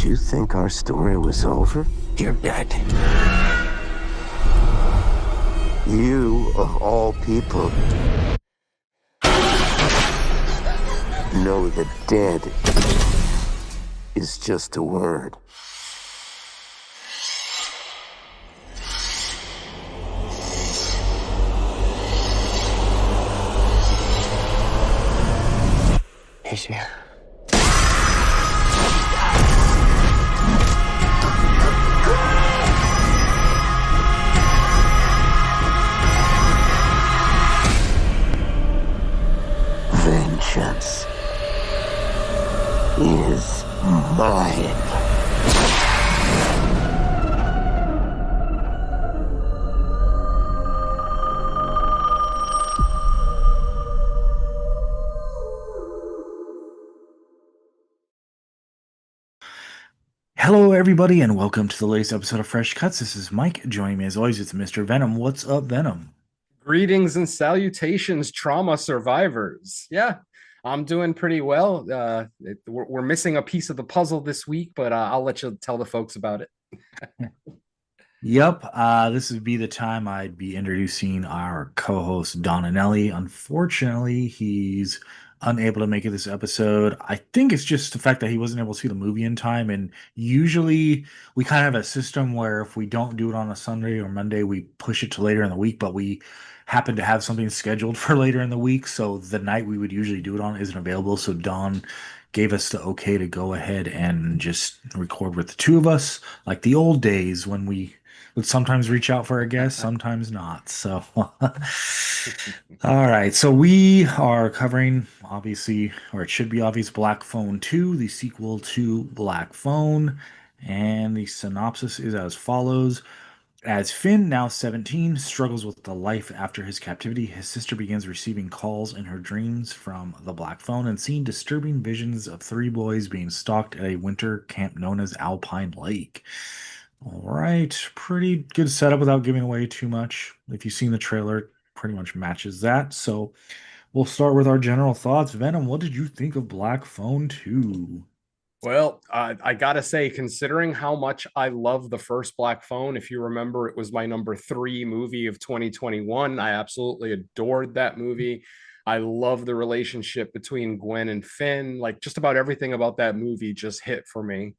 Did you think our story was over? You're dead. You, of all people, know that dead is just a word. He's here. Vengeance is mine. Hello, everybody, and welcome to the latest episode of Fresh Cuts. This is Mike. Joining me as always, it's Mr. Venom. What's up, Venom? Greetings and salutations, trauma survivors. Yeah, I'm doing pretty well. We're missing a piece of the puzzle this week, but I'll let you tell the folks about it. Yep, this would be the time I'd be introducing our co-host Don Anelli. Unfortunately, he's unable to make it this episode. I think it's just the fact that he wasn't able to see the movie in time. And usually we kind of have a system where if we don't do it on a Sunday or Monday, we push it to later in the week, but we happen to have something scheduled for later in the week. So the night we would usually do it on isn't available. So Don gave us the okay to go ahead and just record with the two of us, like the old days when we would sometimes reach out for a guest, sometimes not. So, all right. So we are covering, obviously, or it should be obvious, Black Phone 2, the sequel to Black Phone. And the synopsis is as follows. As Finn, now 17, struggles with the life after his captivity, his sister begins receiving calls in her dreams from the Black Phone and seeing disturbing visions of three boys being stalked at a winter camp known as Alpine Lake. All right, pretty good setup without giving away too much. If you've seen the trailer, it pretty much matches that. So we'll start with our general thoughts. Venom, what did you think of Black Phone 2? Well, I gotta say, considering how much I love the first Black Phone, if you remember, it was my number 3 movie of 2021. I absolutely adored that movie. I love the relationship between Gwen and Finn. Like, just about everything about that movie just hit for me.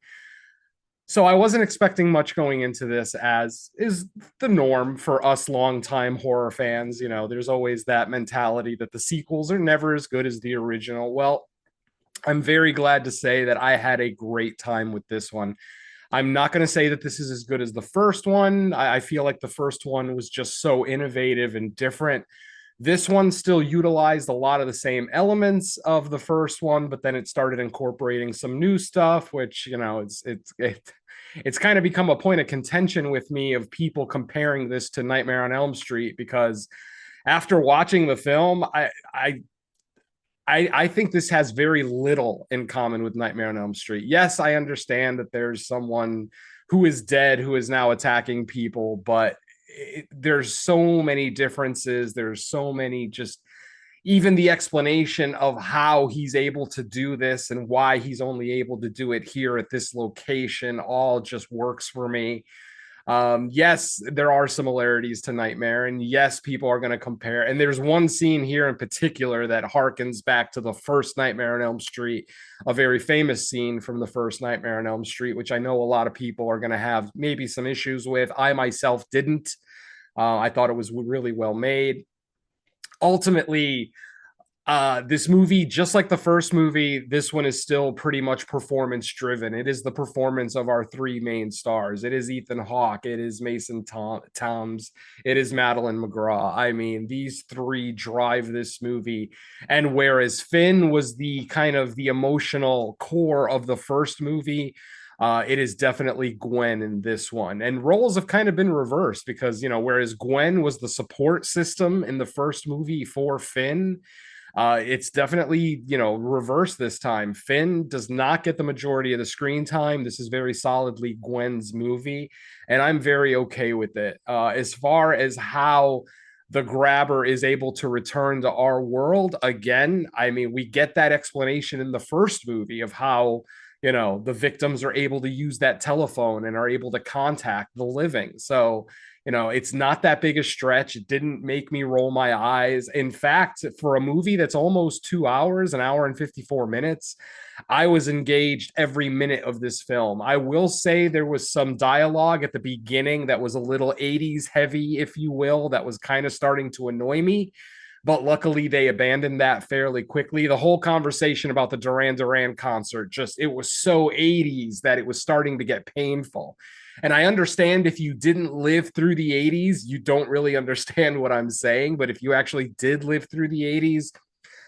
So I wasn't expecting much going into this, as is the norm for us longtime horror fans. You know, there's always that mentality that the sequels are never as good as the original. Well, I'm very glad to say that I had a great time with this one. I'm not going to say that this is as good as the first one. I feel like the first one was just so innovative and different. This one still utilized a lot of the same elements of the first one, but then it started incorporating some new stuff, which, you know, it's kind of become a point of contention with me of people comparing this to Nightmare on Elm Street, because after watching the film, I think this has very little in common with Nightmare on Elm Street. Yes, I understand that there's someone who is dead who is now attacking people, but there's so many differences. There's so many, just even the explanation of how he's able to do this and why he's only able to do it here at this location all just works for me. Yes, there are similarities to Nightmare, and yes, people are going to compare. And there's one scene here in particular that harkens back to the first Nightmare on Elm Street, a very famous scene from the first Nightmare on Elm Street, which I know a lot of people are going to have maybe some issues with. I myself didn't. I thought it was really well made. Ultimately, this movie, just like the first movie, this one is still pretty much performance driven. It is the performance of our 3 main stars. It is Ethan Hawke, it is Mason Toms, it is Madeline McGraw. I mean, these 3 drive this movie. And whereas Finn was the kind of the emotional core of the first movie, it is definitely Gwen in this one. And roles have kind of been reversed, because, you know, whereas Gwen was the support system in the first movie for Finn, it's definitely, you know, reversed this time. Finn does not get the majority of the screen time. This is very solidly Gwen's movie, and I'm very okay with it. As far as how the grabber is able to return to our world again. I mean, we get that explanation in the first movie of how, the victims are able to use that telephone and are able to contact the living. So, it's not that big a stretch. It didn't make me roll my eyes. In fact, for a movie that's almost 2 hours, an hour and 54 minutes, I was engaged every minute of this film. I will say there was some dialogue at the beginning that was a little 80s heavy, if you will, that was kind of starting to annoy me. But luckily, they abandoned that fairly quickly. The whole conversation about the Duran Duran concert, it was so 80s that it was starting to get painful. And I understand if you didn't live through the 80s, you don't really understand what I'm saying. But if you actually did live through the 80s,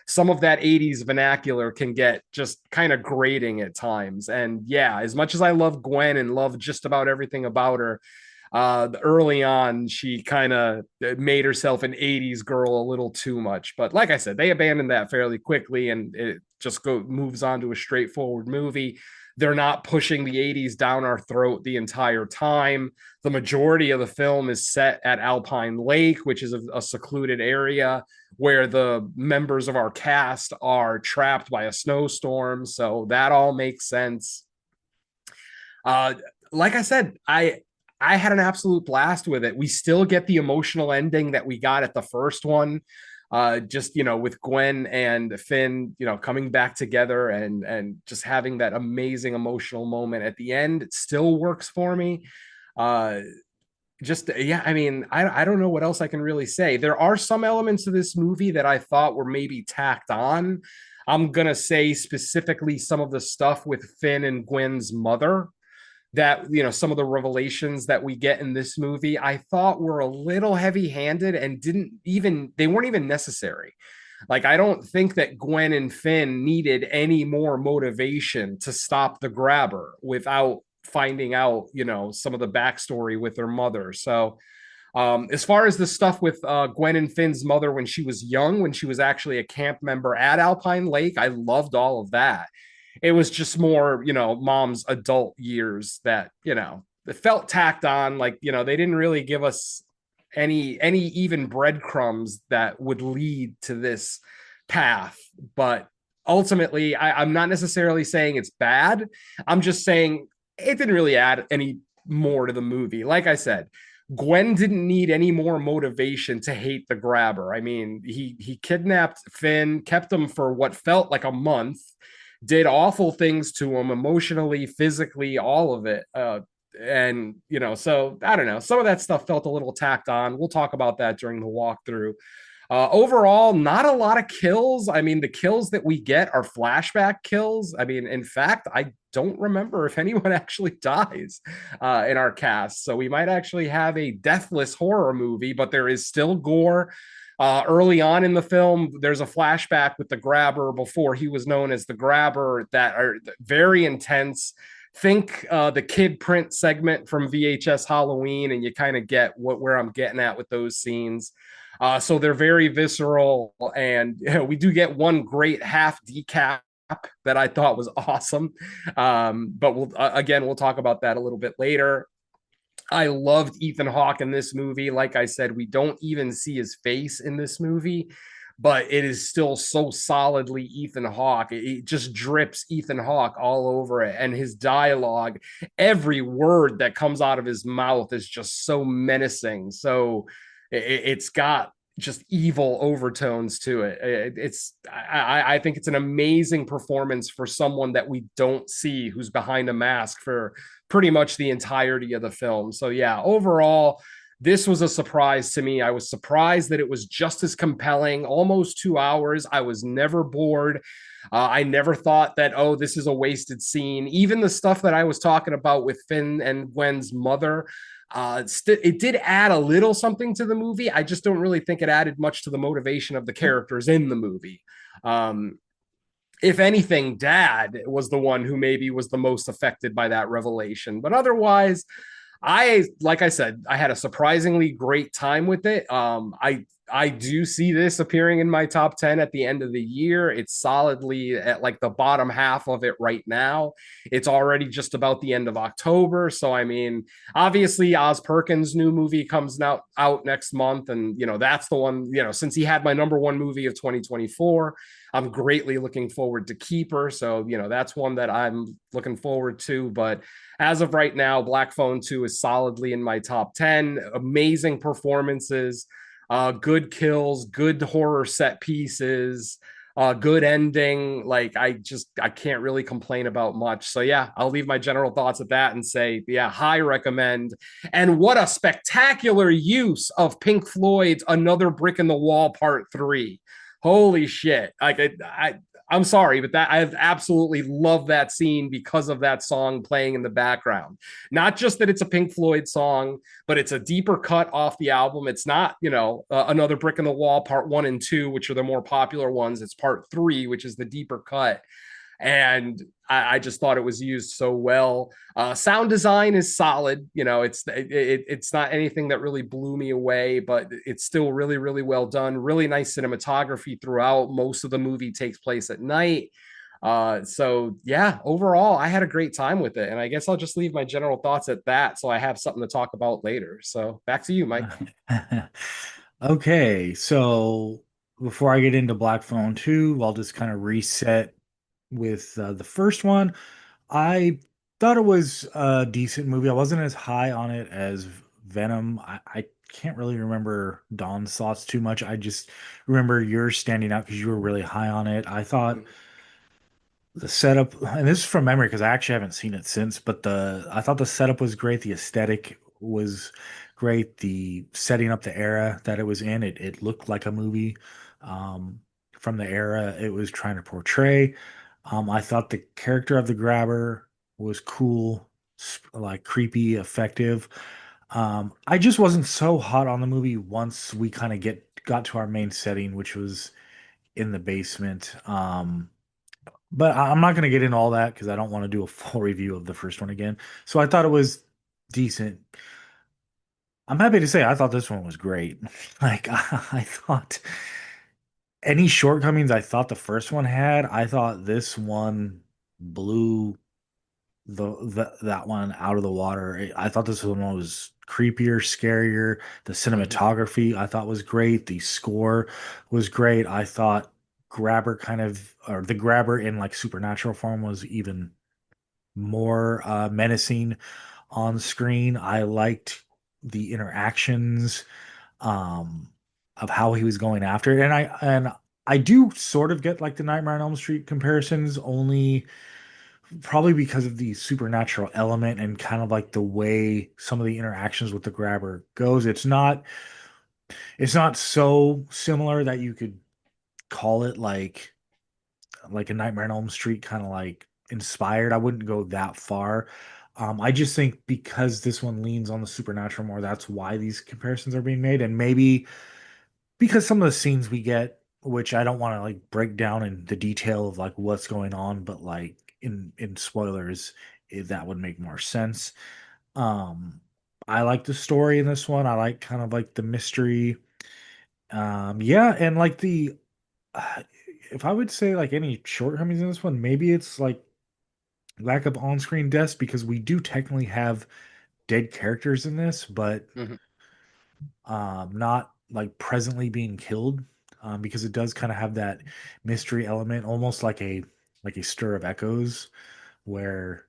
some of that 80s vernacular can get just kind of grating at times. And yeah, as much as I love Gwen and love just about everything about her, early on, she kind of made herself an 80s girl a little too much. But like I said, they abandoned that fairly quickly and it just moves on to a straightforward movie. They're not pushing the 80s down our throat the entire time. The majority of the film is set at Alpine Lake, which is a secluded area where the members of our cast are trapped by a snowstorm. So that all makes sense. Like I said, I had an absolute blast with it. We still get the emotional ending that we got at the first one. With Gwen and Finn, coming back together and just having that amazing emotional moment at the end. It still works for me. I mean, I don't know what else I can really say. There are some elements of this movie that I thought were maybe tacked on. I'm going to say specifically some of the stuff with Finn and Gwen's mother that, some of the revelations that we get in this movie, I thought were a little heavy-handed and they weren't even necessary. Like, I don't think that Gwen and Finn needed any more motivation to stop the grabber without finding out, some of the backstory with their mother. So as far as the stuff with Gwen and Finn's mother when she was young, when she was actually a camp member at Alpine Lake, I loved all of that. It was just more, mom's adult years that, it felt tacked on. Like, they didn't really give us any even breadcrumbs that would lead to this path. But ultimately, I'm not necessarily saying it's bad. I'm just saying it didn't really add any more to the movie. Like I said, Gwen didn't need any more motivation to hate the grabber. I mean, he kidnapped Finn, kept him for what felt like a month, did awful things to him emotionally, physically, all of it. So I don't know. Some of that stuff felt a little tacked on. We'll talk about that during the walkthrough. Overall, not a lot of kills. I mean, the kills that we get are flashback kills. I mean, in fact, I don't remember if anyone actually dies in our cast. So we might actually have a deathless horror movie, but there is still gore. Early on in the film, there's a flashback with the grabber before he was known as the grabber that are very intense. Think the kid print segment from VHS Halloween, and you kind of get where I'm getting at with those scenes. So they're very visceral, and we do get one great half decap that I thought was awesome. But we'll talk about that a little bit later. I loved Ethan Hawke in this movie. Like I said, we don't even see his face in this movie, but it is still so solidly Ethan Hawke. It just drips Ethan Hawke all over it. And his dialogue, every word that comes out of his mouth is just so menacing. So it's got just evil overtones to it. I think it's an amazing performance for someone that we don't see, who's behind a mask for pretty much the entirety of the film. So yeah, overall, this was a surprise to me. I was surprised that it was just as compelling, almost 2 hours. I was never bored. I never thought that, oh, this is a wasted scene. Even the stuff that I was talking about with Finn and Gwen's mother, it did add a little something to the movie. I just don't really think it added much to the motivation of the characters in the movie. If anything, Dad was the one who maybe was the most affected by that revelation. But otherwise, like I said, I had a surprisingly great time with it. I I do see this appearing in my top 10 at the end of the year. It's solidly at like the bottom half of it right now. It's already just about the end of October. So, I mean, obviously, Oz Perkins' new movie comes out next month. And, that's the one, since he had my number one movie of 2024, I'm greatly looking forward to Keeper. So, that's one that I'm looking forward to. But as of right now, Black Phone 2 is solidly in my top 10. Amazing performances, good kills, good horror set pieces, good ending. Like I can't really complain about much. So yeah, I'll leave my general thoughts at that and say, yeah, high recommend. And what a spectacular use of Pink Floyd's Another Brick in the Wall Part 3. Holy shit. Like I'm sorry, but that I've absolutely loved that scene because of that song playing in the background. Not just that it's a Pink Floyd song, but it's a deeper cut off the album. It's not, Another Brick in the Wall Part 1 and 2, which are the more popular ones. It's Part 3, which is the deeper cut. And I just thought it was used so well. Sound design is solid. It's not anything that really blew me away, but it's still really, really well done. Really nice cinematography throughout. Most of the movie takes place at night. So yeah, overall, I had a great time with it. And I guess I'll just leave my general thoughts at that. So I have something to talk about later. So back to you, Mike. Okay, so before I get into Black Phone 2, I'll just kind of reset with the first one. I thought it was a decent movie. I wasn't as high on it as Venom. I can't really remember Don's thoughts too much. I just remember yours standing out because you were really high on it. I thought the setup, and this is from memory because I actually haven't seen it since, but I thought the setup was great. The aesthetic was great. The setting up the era that it was in, it looked like a movie from the era it was trying to portray. I thought the character of the grabber was cool, like creepy, effective. I just wasn't so hot on the movie once we kind of got to our main setting, which was in the basement. But I'm not going to get into all that because I don't want to do a full review of the first one again. So I thought it was decent. I'm happy to say I thought this one was great. Like I thought any shortcomings I thought the first one had, I thought this one blew that one out of the water. I thought this one was creepier, scarier. The Mhm. cinematography I thought was great. The score was great. I thought the grabber in like supernatural form was even more menacing on screen. I liked the interactions um of how he was going after it. And I do sort of get like the Nightmare on Elm Street comparisons only probably because of the supernatural element and kind of like the way some of the interactions with the grabber goes. It's not so similar that you could call it like a Nightmare on Elm Street kind of like inspired. I wouldn't go that far. I just think because this one leans on the supernatural more, that's why these comparisons are being made. And maybe because some of the scenes we get, which I don't want to like break down in the detail of like what's going on, but like in spoilers, that would make more sense. Um, I like the story in this one. I like kind of like the mystery. Yeah, and like uh, if I would say like any shortcomings in this one, maybe it's like lack of on-screen deaths because we do technically have dead characters in this, but Mhm. not like presently being killed, because it does kind of have that mystery element, almost like a stir of echoes, where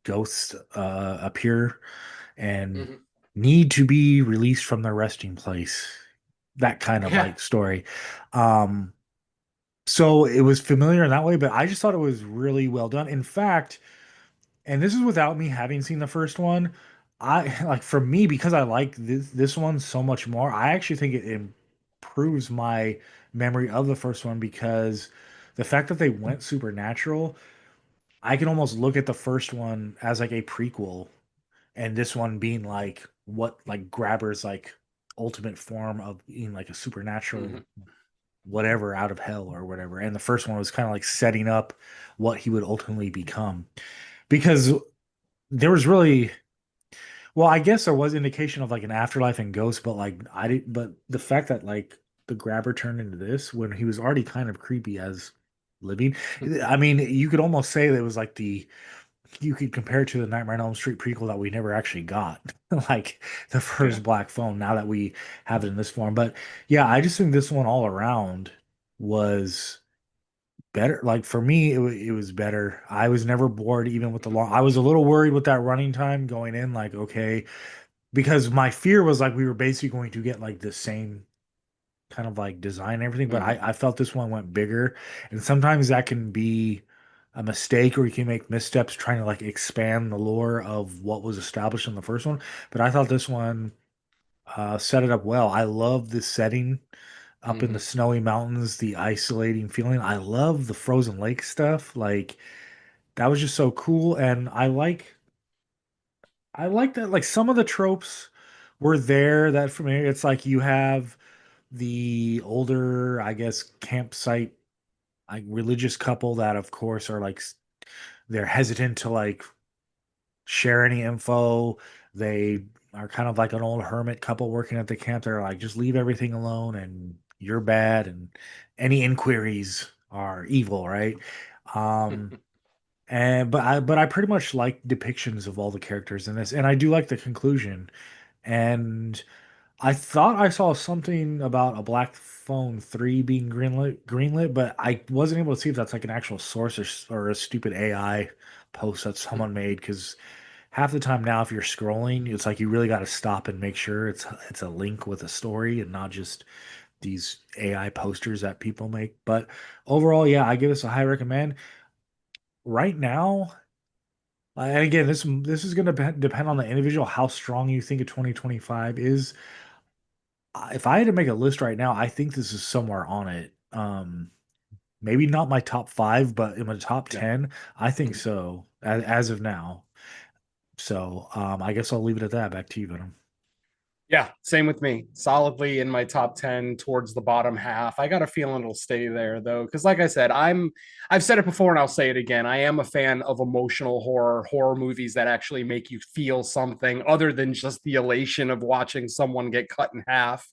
ghosts appear and Mhm. need to be released from their resting place. That kind of Yeah. like story. Um, so it was familiar in that way, but I just thought it was really well done. In fact, and this is without me having seen the first one. I like for me because I like this one so much more. I actually think it improves my memory of the first one because the fact that they went supernatural, I can almost look at the first one as like a prequel, and this one being like what like Grabber's like ultimate form of being like a supernatural Mhm. whatever out of hell or whatever. And the first one was kind of like setting up what he would ultimately become because there was really Well, I guess there was indication of like an afterlife and ghosts, but like I didn't. But the fact that like the grabber turned into this when he was already kind of creepy as living. I mean, you could almost say that it was like the you could compare it to the Nightmare on Elm Street prequel that we never actually got, like the Yeah. first Black Phone. Now that we have it in this form, but yeah, I just think this one all around was better. Like for me, it was better. I was never bored, even with the long. I was a little worried with that running time going in, like okay, because my fear was like we were basically going to get like the same kind of like design and everything, but Mhm. I felt this one went bigger, and sometimes that can be a mistake, or you can make missteps trying to like expand the lore of what was established in the first one. But I thought this one set it up well. I love the setting up in the Mhm. snowy mountains, the isolating feeling. I love the frozen lake stuff. Like that was just so cool, and I like that like some of the tropes were there that familiar. It's like you have the older, I guess, campsite like religious couple that of course are like they're hesitant to like share any info. They are kind of like an old hermit couple working at the camp. They're like, just leave everything alone and you're bad and any inquiries are evil, right? Um and but I pretty much like depictions of all the characters in this, and I do like the conclusion. And I thought I saw something about a Black Phone 3 being greenlit, but I wasn't able to see if that's like an actual source or a stupid AI post that someone made. Because half the time now, if you're scrolling, it's like you really got to stop and make sure it's a link with a story and not just these AI posters that people make. But overall, yeah, I give this a high recommend. Right now, and again, this is going to depend on the individual how strong you think of 2025 is. If I had to make a list right now, I think this is somewhere on it. Maybe not my top five, but in my top Yeah. 10, I think Mhm. so as of now. So I guess I'll leave it at that. Back to you, Venom. Yeah, same with me. Solidly in my top 10 towards the bottom half. I got a feeling it'll stay there though, because like I said, I've said it before and I'll say it again. I am a fan of emotional horror movies that actually make you feel something other than just the elation of watching someone get cut in half,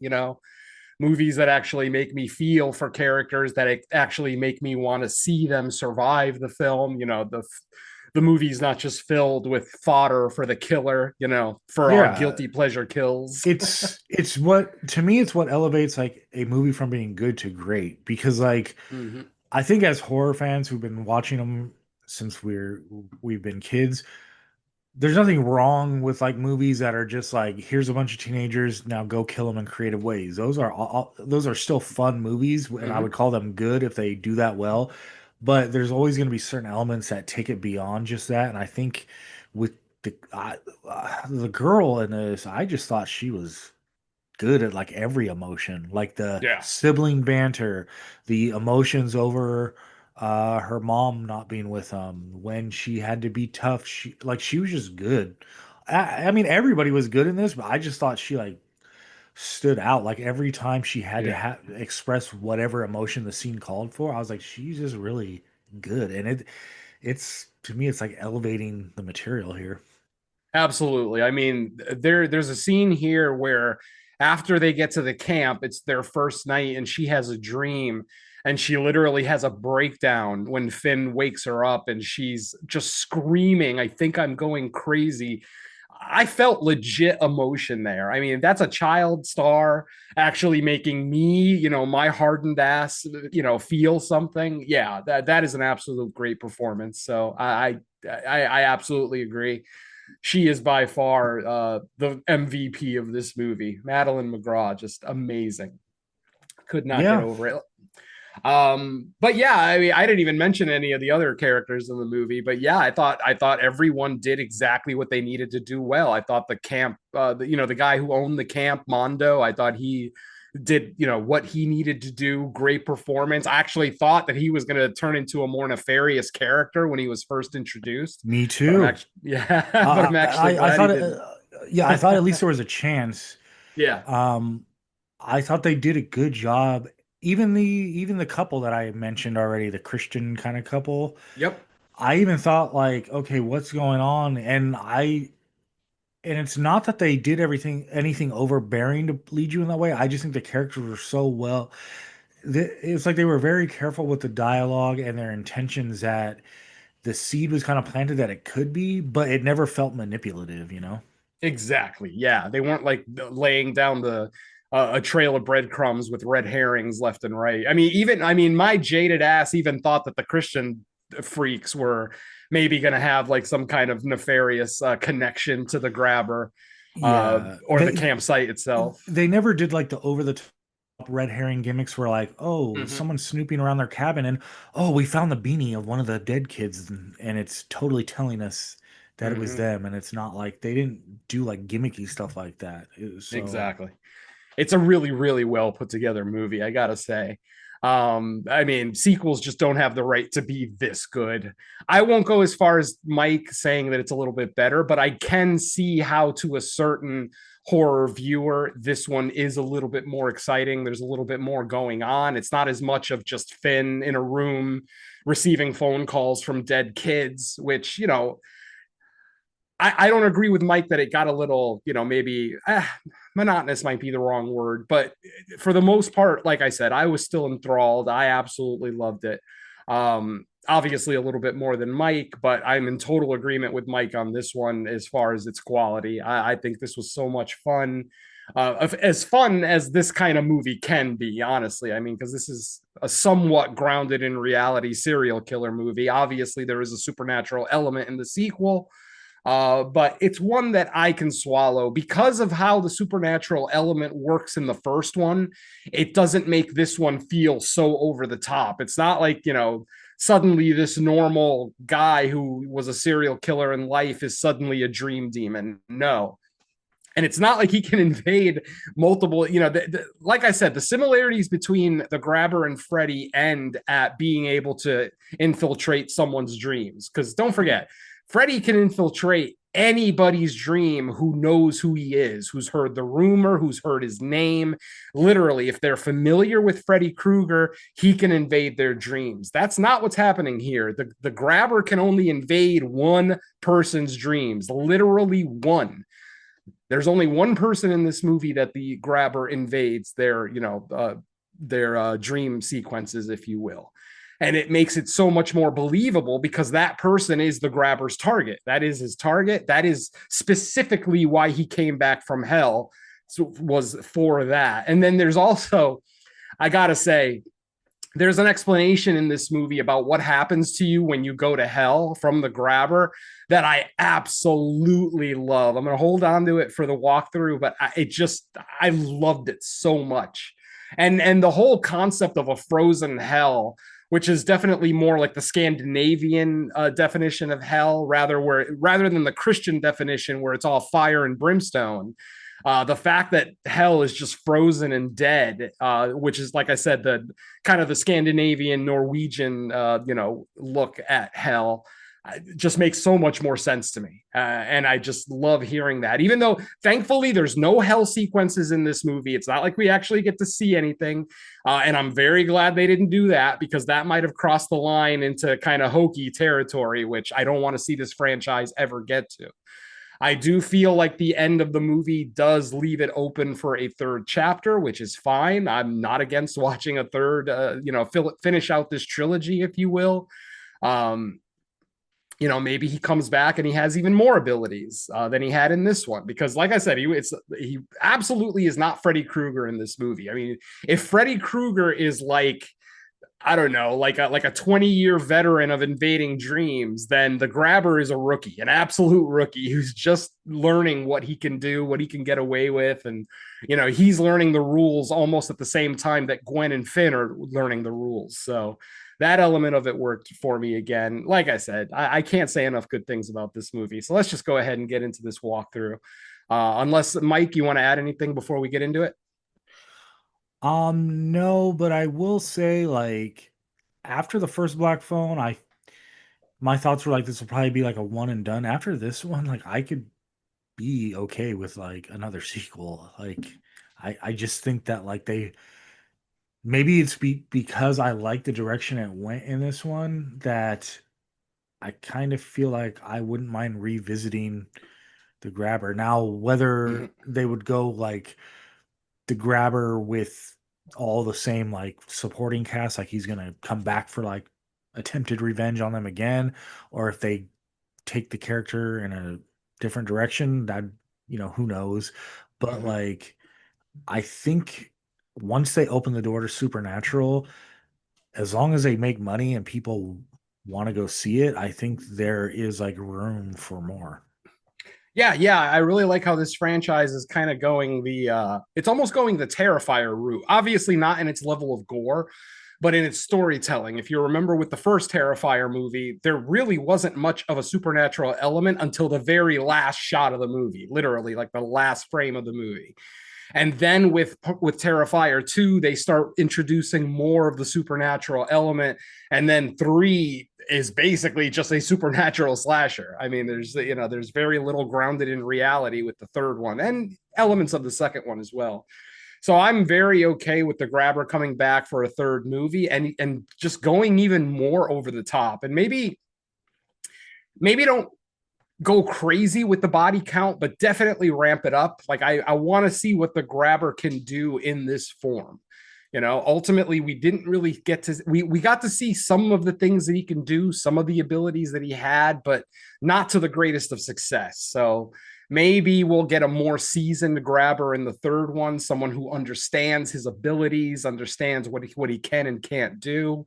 movies that actually make me feel for characters, that actually make me want to see them survive the film. The movie's not just filled with fodder for the killer, for our Yeah, guilty pleasure kills. it's what to me it's what elevates like a movie from being good to great because like Mhm. I think as horror fans who've been watching them since we've been kids, there's nothing wrong with like movies that are just like here's a bunch of teenagers now go kill them in creative ways. Those are still fun movies, and I would Mhm. call them good if they do that well. But there's always going to be certain elements that take it beyond just that, and I think with the girl in this, I just thought she was good at like every emotion, like the Yeah. sibling banter, the emotions over her mom not being with when she had to be tough. She was just good. I mean everybody was good in this, but I just thought she like stood out. Like every time she had to Yeah. express whatever emotion the scene called for, I was like, she's just really good. And it's to me, it's like elevating the material here. Absolutely. I mean, there's a scene here where after they get to the camp, it's their first night and she has a dream and she literally has a breakdown when Finn wakes her up and she's just screaming, "I think I'm going crazy." I felt legit emotion there. I mean, that's a child star actually making me, my hardened ass, feel something. Yeah, that is an absolute great performance. So I absolutely agree. She is by far the MVP of this movie. Madeline McGraw, just amazing. Could not get Yeah. over it. But yeah, I mean, I didn't even mention any of the other characters in the movie, but yeah, I thought everyone did exactly what they needed to do well. I thought the camp, the guy who owned the camp, Mondo, I thought he did, what he needed to do. Great performance. I actually thought that he was going to turn into a more nefarious character when he was first introduced, Me but I'm too. actually, yeah, but I'm actually I glad he thought, didn't. yeah, I thought at least there was a chance. Yeah. Um, I thought they did a good job. Even the couple that I mentioned already, the Christian kind of couple, Yep. I even thought like, okay, what's going on? And I And it's not that they did anything overbearing to lead you in that way. I just think the characters were so well. It's like they were very careful with the dialogue and their intentions, that the seed was kind of planted that it could be, but it never felt manipulative, you know? Exactly. Yeah, they weren't like laying down the a trail of breadcrumbs with red herrings left and right. I mean, my jaded ass even thought that the Christian freaks were maybe going to have like some kind of nefarious connection to the grabber Yeah. or the campsite itself. They never did like the over the top red herring gimmicks where like, oh, Mm-hmm. someone's snooping around their cabin and oh, we found the beanie of one of the dead kids, and it's totally telling us that it was Mm-hmm. them, and it's not like they didn't do like gimmicky stuff like that. So Exactly. It's a really, really well put together movie, I gotta say. I mean, sequels just don't have the right to be this good. I won't go as far as Mike saying that it's a little bit better, but I can see how, to a certain horror viewer, this one is a little bit more exciting. There's a little bit more going on. It's not as much of just Finn in a room receiving phone calls from dead kids, which, you know, I don't agree with Mike that it got a little, you know, maybe monotonous might be the wrong word, but for the most part, like I said, I was still enthralled. I absolutely loved it. Obviously, a little bit more than Mike, but I'm in total agreement with Mike on this one as far as its quality. I think this was so much fun. As fun as this kind of movie can be, honestly. I mean, because this is a somewhat grounded in reality serial killer movie. Obviously, there is a supernatural element in the sequel, but it's one that I can swallow because of how the supernatural element works in the first one. It doesn't make this one feel so over the top. It's not like, you know, suddenly this normal guy who was a serial killer in life is suddenly a dream demon. No. And it's not like he can invade multiple, you know, like I said, the similarities between the grabber and Freddy end at being able to infiltrate someone's dreams. Because don't forget, Freddy can infiltrate anybody's dream who knows who he is, who's heard the rumor, who's heard his name. Literally, if they're familiar with Freddy Krueger, he can invade their dreams. That's not what's happening here. The grabber can only invade one person's dreams, literally one. There's only one person in this movie that the grabber invades their, you know, their dream sequences, if you will. And it makes it so much more believable because that person is the grabber's target. That is his target. That is specifically why he came back from hell, was for that. And then there's also, I gotta say, there's an explanation in this movie about what happens to you when you go to hell from the grabber that I absolutely love. I'm going to hold on to it for the walkthrough, but I loved it so much. And the whole concept of a frozen hell, which is definitely more like the Scandinavian definition of hell, rather than the Christian definition where it's all fire and brimstone. The fact that hell is just frozen and dead, which is, like I said, the kind of the Scandinavian Norwegian, you know, look at hell, just makes so much more sense to me. And I just love hearing that, even though thankfully there's no hell sequences in this movie. It's not like we actually get to see anything. And I'm very glad they didn't do that, because that might have crossed the line into kind of hokey territory, which I don't want to see this franchise ever get to. I do feel like the end of the movie does leave it open for a third chapter, which is fine. I'm not against watching a third, you know, finish out this trilogy, if you will. Um, you know, maybe he comes back and he has even more abilities than he had in this one. Because, like I said, he absolutely is not Freddy Krueger in this movie. I mean, if Freddy Krueger is like, I don't know, like a 20-year veteran of invading dreams, then the grabber is a rookie, an absolute rookie who's just learning what he can do, what he can get away with. And, you know, he's learning the rules almost at the same time that Gwen and Finn are learning the rules. So that element of it worked for me again. Like I said, I can't say enough good things about this movie. So let's just go ahead and get into this walkthrough. Unless, Mike, you want to add anything before we get into it? No, but I will say, like, after the first Black Phone, my thoughts were like this will probably be like a one and done. After this one, like I could be okay with like another sequel. Like I just think that like they maybe it's because I like the direction it went in this one, that I kind of feel like I wouldn't mind revisiting the grabber. Now, whether Mhm. they would go like the grabber with all the same like supporting cast, like he's gonna come back for like attempted revenge on them again, or if they take the character in a different direction, that who knows. But Mhm. like I think once they open the door to Supernatural, as long as they make money and people want to go see it, I think there is like room for more. Yeah, I really like how this franchise is kind of going it's almost going the Terrifier route. Obviously not in its level of gore, but in its storytelling. If you remember with the first Terrifier movie, there really wasn't much of a supernatural element until the very last shot of the movie, literally like the last frame of the movie. And then with Terrifier 2, they start introducing more of the supernatural element. And then 3 is basically just a supernatural slasher. I mean, there's very little grounded in reality with the third one and elements of the second one as well. So I'm very okay with the grabber coming back for a third movie and just going even more over the top. And maybe don't go crazy with the body count, but definitely ramp it up. Like I want to see what the grabber can do in this form. Ultimately, we didn't really get to we got to see some of the things that he can do, some of the abilities that he had, but not to the greatest of success. So maybe we'll get a more seasoned grabber in the third one, someone who understands his abilities, understands what he can and can't do,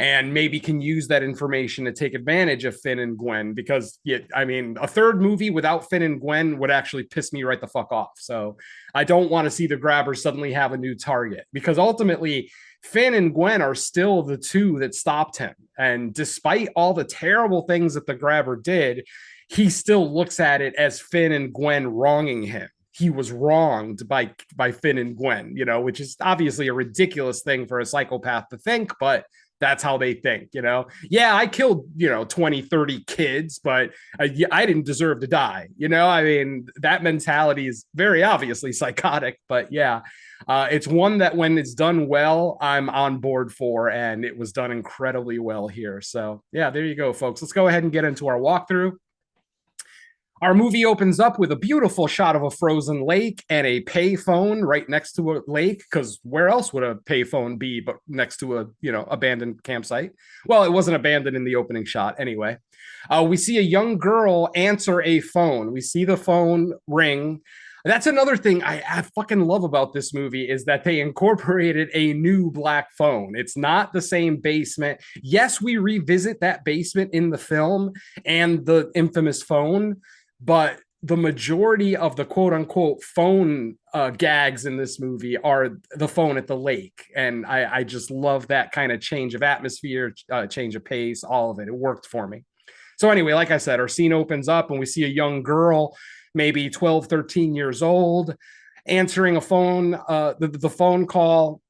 and maybe can use that information to take advantage of Finn and Gwen. Because I mean, a third movie without Finn and Gwen would actually piss me right the fuck off. So I don't want to see the grabber suddenly have a new target, because ultimately Finn and Gwen are still the two that stopped him. And despite all the terrible things that the grabber did, he still looks at it as Finn and Gwen wronging him. He was wronged by Finn and Gwen, which is obviously a ridiculous thing for a psychopath to think, but that's how they think. Yeah, I killed 20, 30 kids, but I didn't deserve to die. I mean, that mentality is very obviously psychotic. But yeah, it's one that when it's done well, I'm on board for, and it was done incredibly well here. So yeah, there you go, folks. Let's go ahead and get into our walkthrough. Our movie opens up with a beautiful shot of a frozen lake and a payphone right next to a lake, because where else would a payphone be but next to a abandoned campsite? Well, it wasn't abandoned in the opening shot anyway. We see a young girl answer a phone. We see the phone ring. That's another thing I fucking love about this movie, is that they incorporated a new black phone. It's not the same basement. Yes, we revisit that basement in the film and the infamous phone, but the majority of the quote unquote phone gags in this movie are the phone at the lake. And I just love that kind of change of atmosphere, change of pace, all of it. It worked for me. So anyway, like I said, our scene opens up and we see a young girl, maybe 12, 13 years old, answering a phone, the phone call.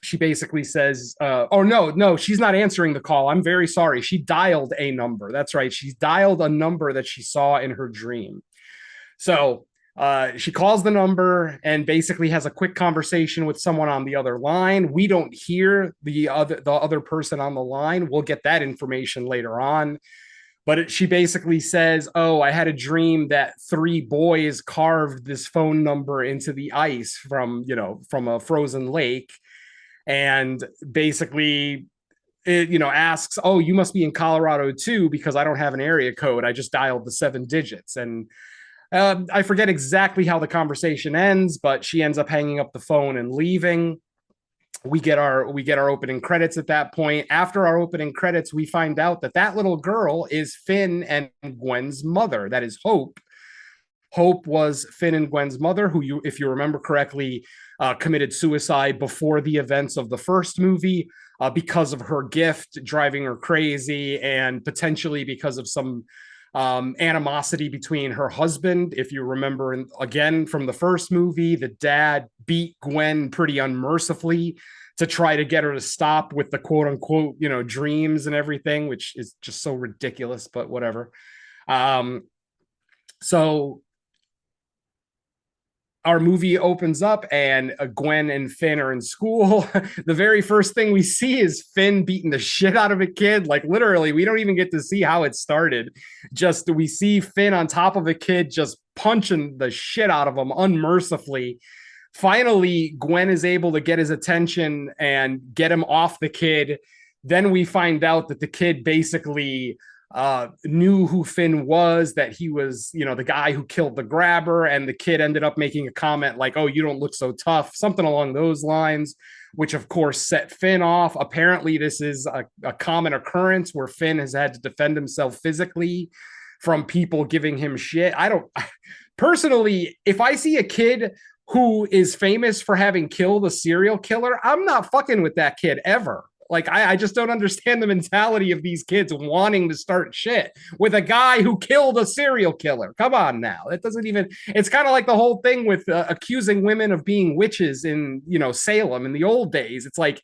She basically says, oh, no, she's not answering the call. I'm very sorry. She dialed a number. That's right. She dialed a number that she saw in her dream. So she calls the number and basically has a quick conversation with someone on the other line. We don't hear the other person on the line. We'll get that information later on. But she basically says, oh, I had a dream that 3 boys carved this phone number into the ice from a frozen lake. And basically it asks, oh, you must be in Colorado too, because I don't have an area code. I just dialed the 7 digits. And I forget exactly how the conversation ends, but she ends up hanging up the phone and leaving. We get our opening credits at that point. After our opening credits, we find out that little girl is Finn and Gwen's mother. That is Hope. Hope was Finn and Gwen's mother, who, if you remember correctly, committed suicide before the events of the first movie because of her gift driving her crazy, and potentially because of some animosity between her husband. If you remember, again, from the first movie, the dad beat Gwen pretty unmercifully to try to get her to stop with the quote unquote, dreams and everything, which is just so ridiculous, but whatever. So our movie opens up and Gwen and Finn are in school. The very first thing we see is Finn beating the shit out of a kid. Like literally, we don't even get to see how it started. Just we see Finn on top of a kid, just punching the shit out of him unmercifully. Finally, Gwen is able to get his attention and get him off the kid. Then we find out that the kid basically knew who Finn was, that he was, the guy who killed the grabber, and the kid ended up making a comment like, "Oh, you don't look so tough," something along those lines, which of course set Finn off. Apparently, this is a common occurrence where Finn has had to defend himself physically from people giving him shit. I don't personally, if I see a kid who is famous for having killed a serial killer, I'm not fucking with that kid ever. Like, I just don't understand the mentality of these kids wanting to start shit with a guy who killed a serial killer. Come on now. It doesn't even, it's kind of like the whole thing with accusing women of being witches in, Salem in the old days. It's like,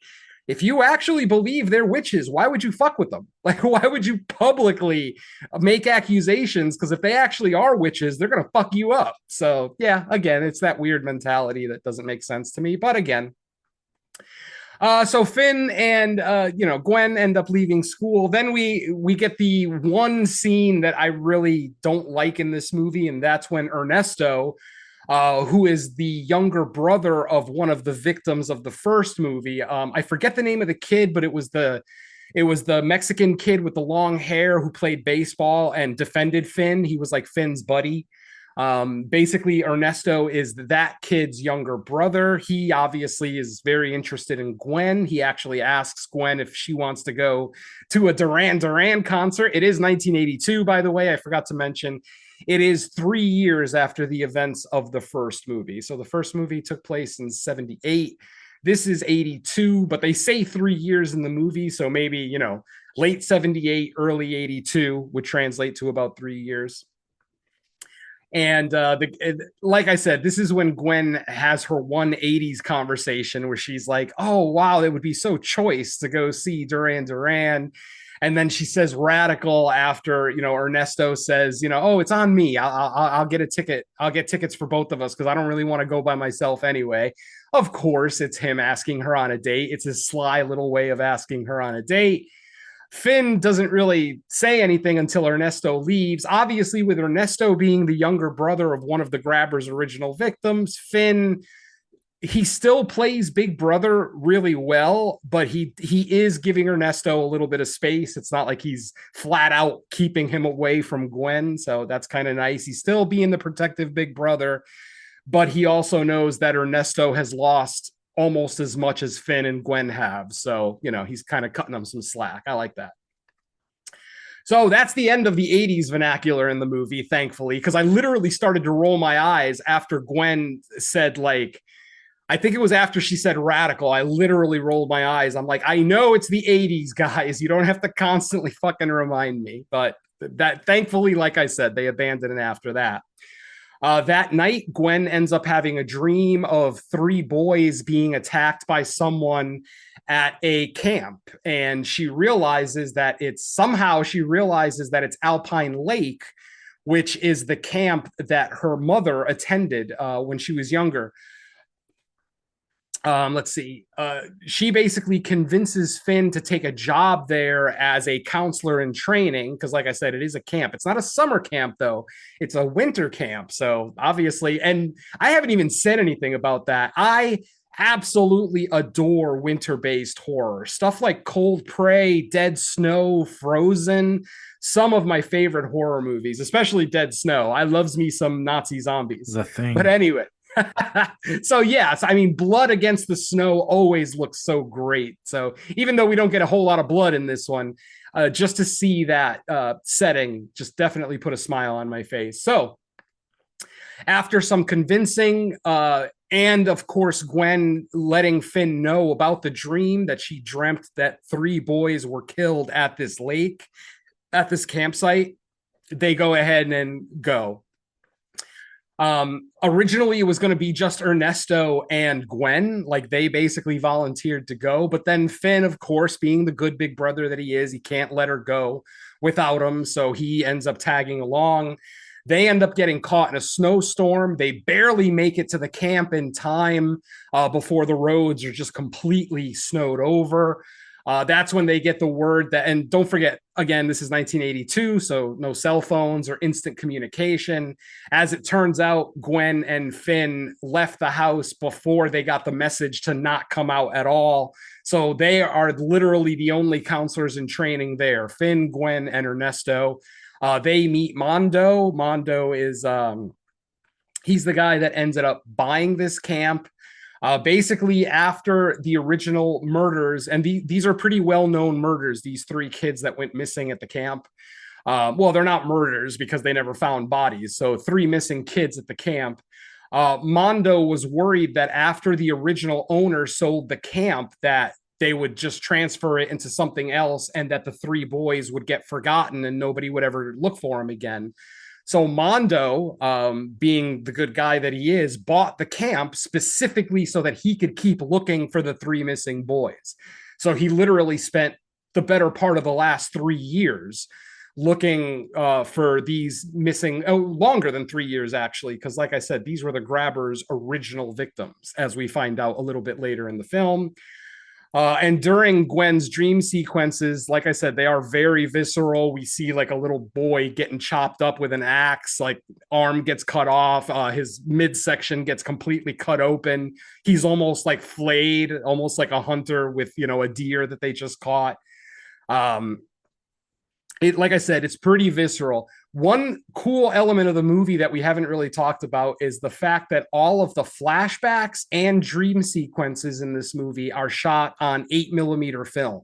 if you actually believe they're witches, why would you fuck with them? Like, why would you publicly make accusations? Because if they actually are witches, they're going to fuck you up. So yeah, again, it's that weird mentality that doesn't make sense to me. But again, so Finn and Gwen end up leaving school. Then we get the one scene that I really don't like in this movie, and that's when Ernesto, who is the younger brother of one of the victims of the first movie, I forget the name of the kid, but it was the Mexican kid with the long hair who played baseball and defended Finn. He was like Finn's buddy. Basically, Ernesto is that kid's younger brother. He obviously is very interested in Gwen. He actually asks Gwen if she wants to go to a Duran Duran concert. It is 1982, by the way. I forgot to mention. It is 3 years after the events of the first movie. So the first movie took place in 78. This is 82, but they say 3 years in the movie. So maybe, late 78, early 82 would translate to about 3 years. And like I said, this is when Gwen has her 180s conversation where she's like, "Oh, wow, it would be so choice to go see Duran Duran." And then she says radical after, Ernesto says, "Oh, it's on me. I'll get a ticket. I'll get tickets for both of us because I don't really want to go by myself anyway." Of course, it's him asking her on a date. It's a sly little way of asking her on a date. Finn doesn't really say anything until Ernesto leaves. Obviously, with Ernesto being the younger brother of one of the grabber's original victims, Finn, he still plays big brother really well, but he is giving Ernesto a little bit of space. It's not like he's flat out keeping him away from Gwen. So that's kind of nice. He's still being the protective big brother, but he also knows that Ernesto has lost almost as much as Finn and Gwen have. So, he's kind of cutting them some slack. I like that. So that's the end of the 80s vernacular in the movie, thankfully, because I literally started to roll my eyes after Gwen said, like, I think it was after she said radical. I literally rolled my eyes. I'm like, I know it's the 80s, guys. You don't have to constantly fucking remind me. But that, thankfully, like I said, they abandoned it after that. That night, Gwen ends up having a dream of 3 boys being attacked by someone at a camp. And she realizes that it's Alpine Lake, which is the camp that her mother attended when she was younger. Let's see. She basically convinces Finn to take a job there as a counselor in training. Because like I said, it is a camp. It's not a summer camp though. It's a winter camp. So obviously, and I haven't even said anything about that. I absolutely adore winter-based horror. Stuff like Cold Prey, Dead Snow, Frozen. Some of my favorite horror movies, especially Dead Snow. I loves me some Nazi zombies. The Thing. But anyway. So yes, I mean, blood against the snow always looks so great. So even though we don't get a whole lot of blood in this one, just to see that setting just definitely put a smile on my face. So after some convincing and of course Gwen letting Finn know about the dream that she dreamt that 3 boys were killed at this lake, at this campsite, they go ahead and go. Originally it was going to be just Ernesto and Gwen, like they basically volunteered to go, but then Finn, of course, being the good big brother that he is, he can't let her go without him, so he ends up tagging along. They end up getting caught in a snowstorm. They barely make it to the camp in time before the roads are just completely snowed over. That's when they get the word that, and don't forget, again, this is 1982, so no cell phones or instant communication. As it turns out, Gwen and Finn left the house before they got the message to not come out at all. So they are literally the only counselors in training there, Finn, Gwen, and Ernesto. They meet Mondo. Mondo is, he's the guy that ended up buying this camp. Basically, after the original murders, and these are pretty well-known murders, these 3 kids that went missing at the camp. Well, they're not murders because they never found bodies. So 3 missing kids at the camp. Mondo was worried that after the original owner sold the camp, that they would just transfer it into something else and that the 3 boys would get forgotten and nobody would ever look for them again. So Mondo, being the good guy that he is, bought the camp specifically so that he could keep looking for the 3 missing boys. So he literally spent the better part of the last 3 years looking for these missing, longer than 3 years, actually, because like I said, these were the grabbers' original victims, as we find out a little bit later in the film. And during Gwen's dream sequences, like I said, they are very visceral. We see like a little boy getting chopped up with an axe, like arm gets cut off, his midsection gets completely cut open. He's almost like flayed, almost like a hunter with, a deer that they just caught. Like I said, it's pretty visceral. One cool element of the movie that we haven't really talked about is the fact that all of the flashbacks and dream sequences in this movie are shot on 8mm film.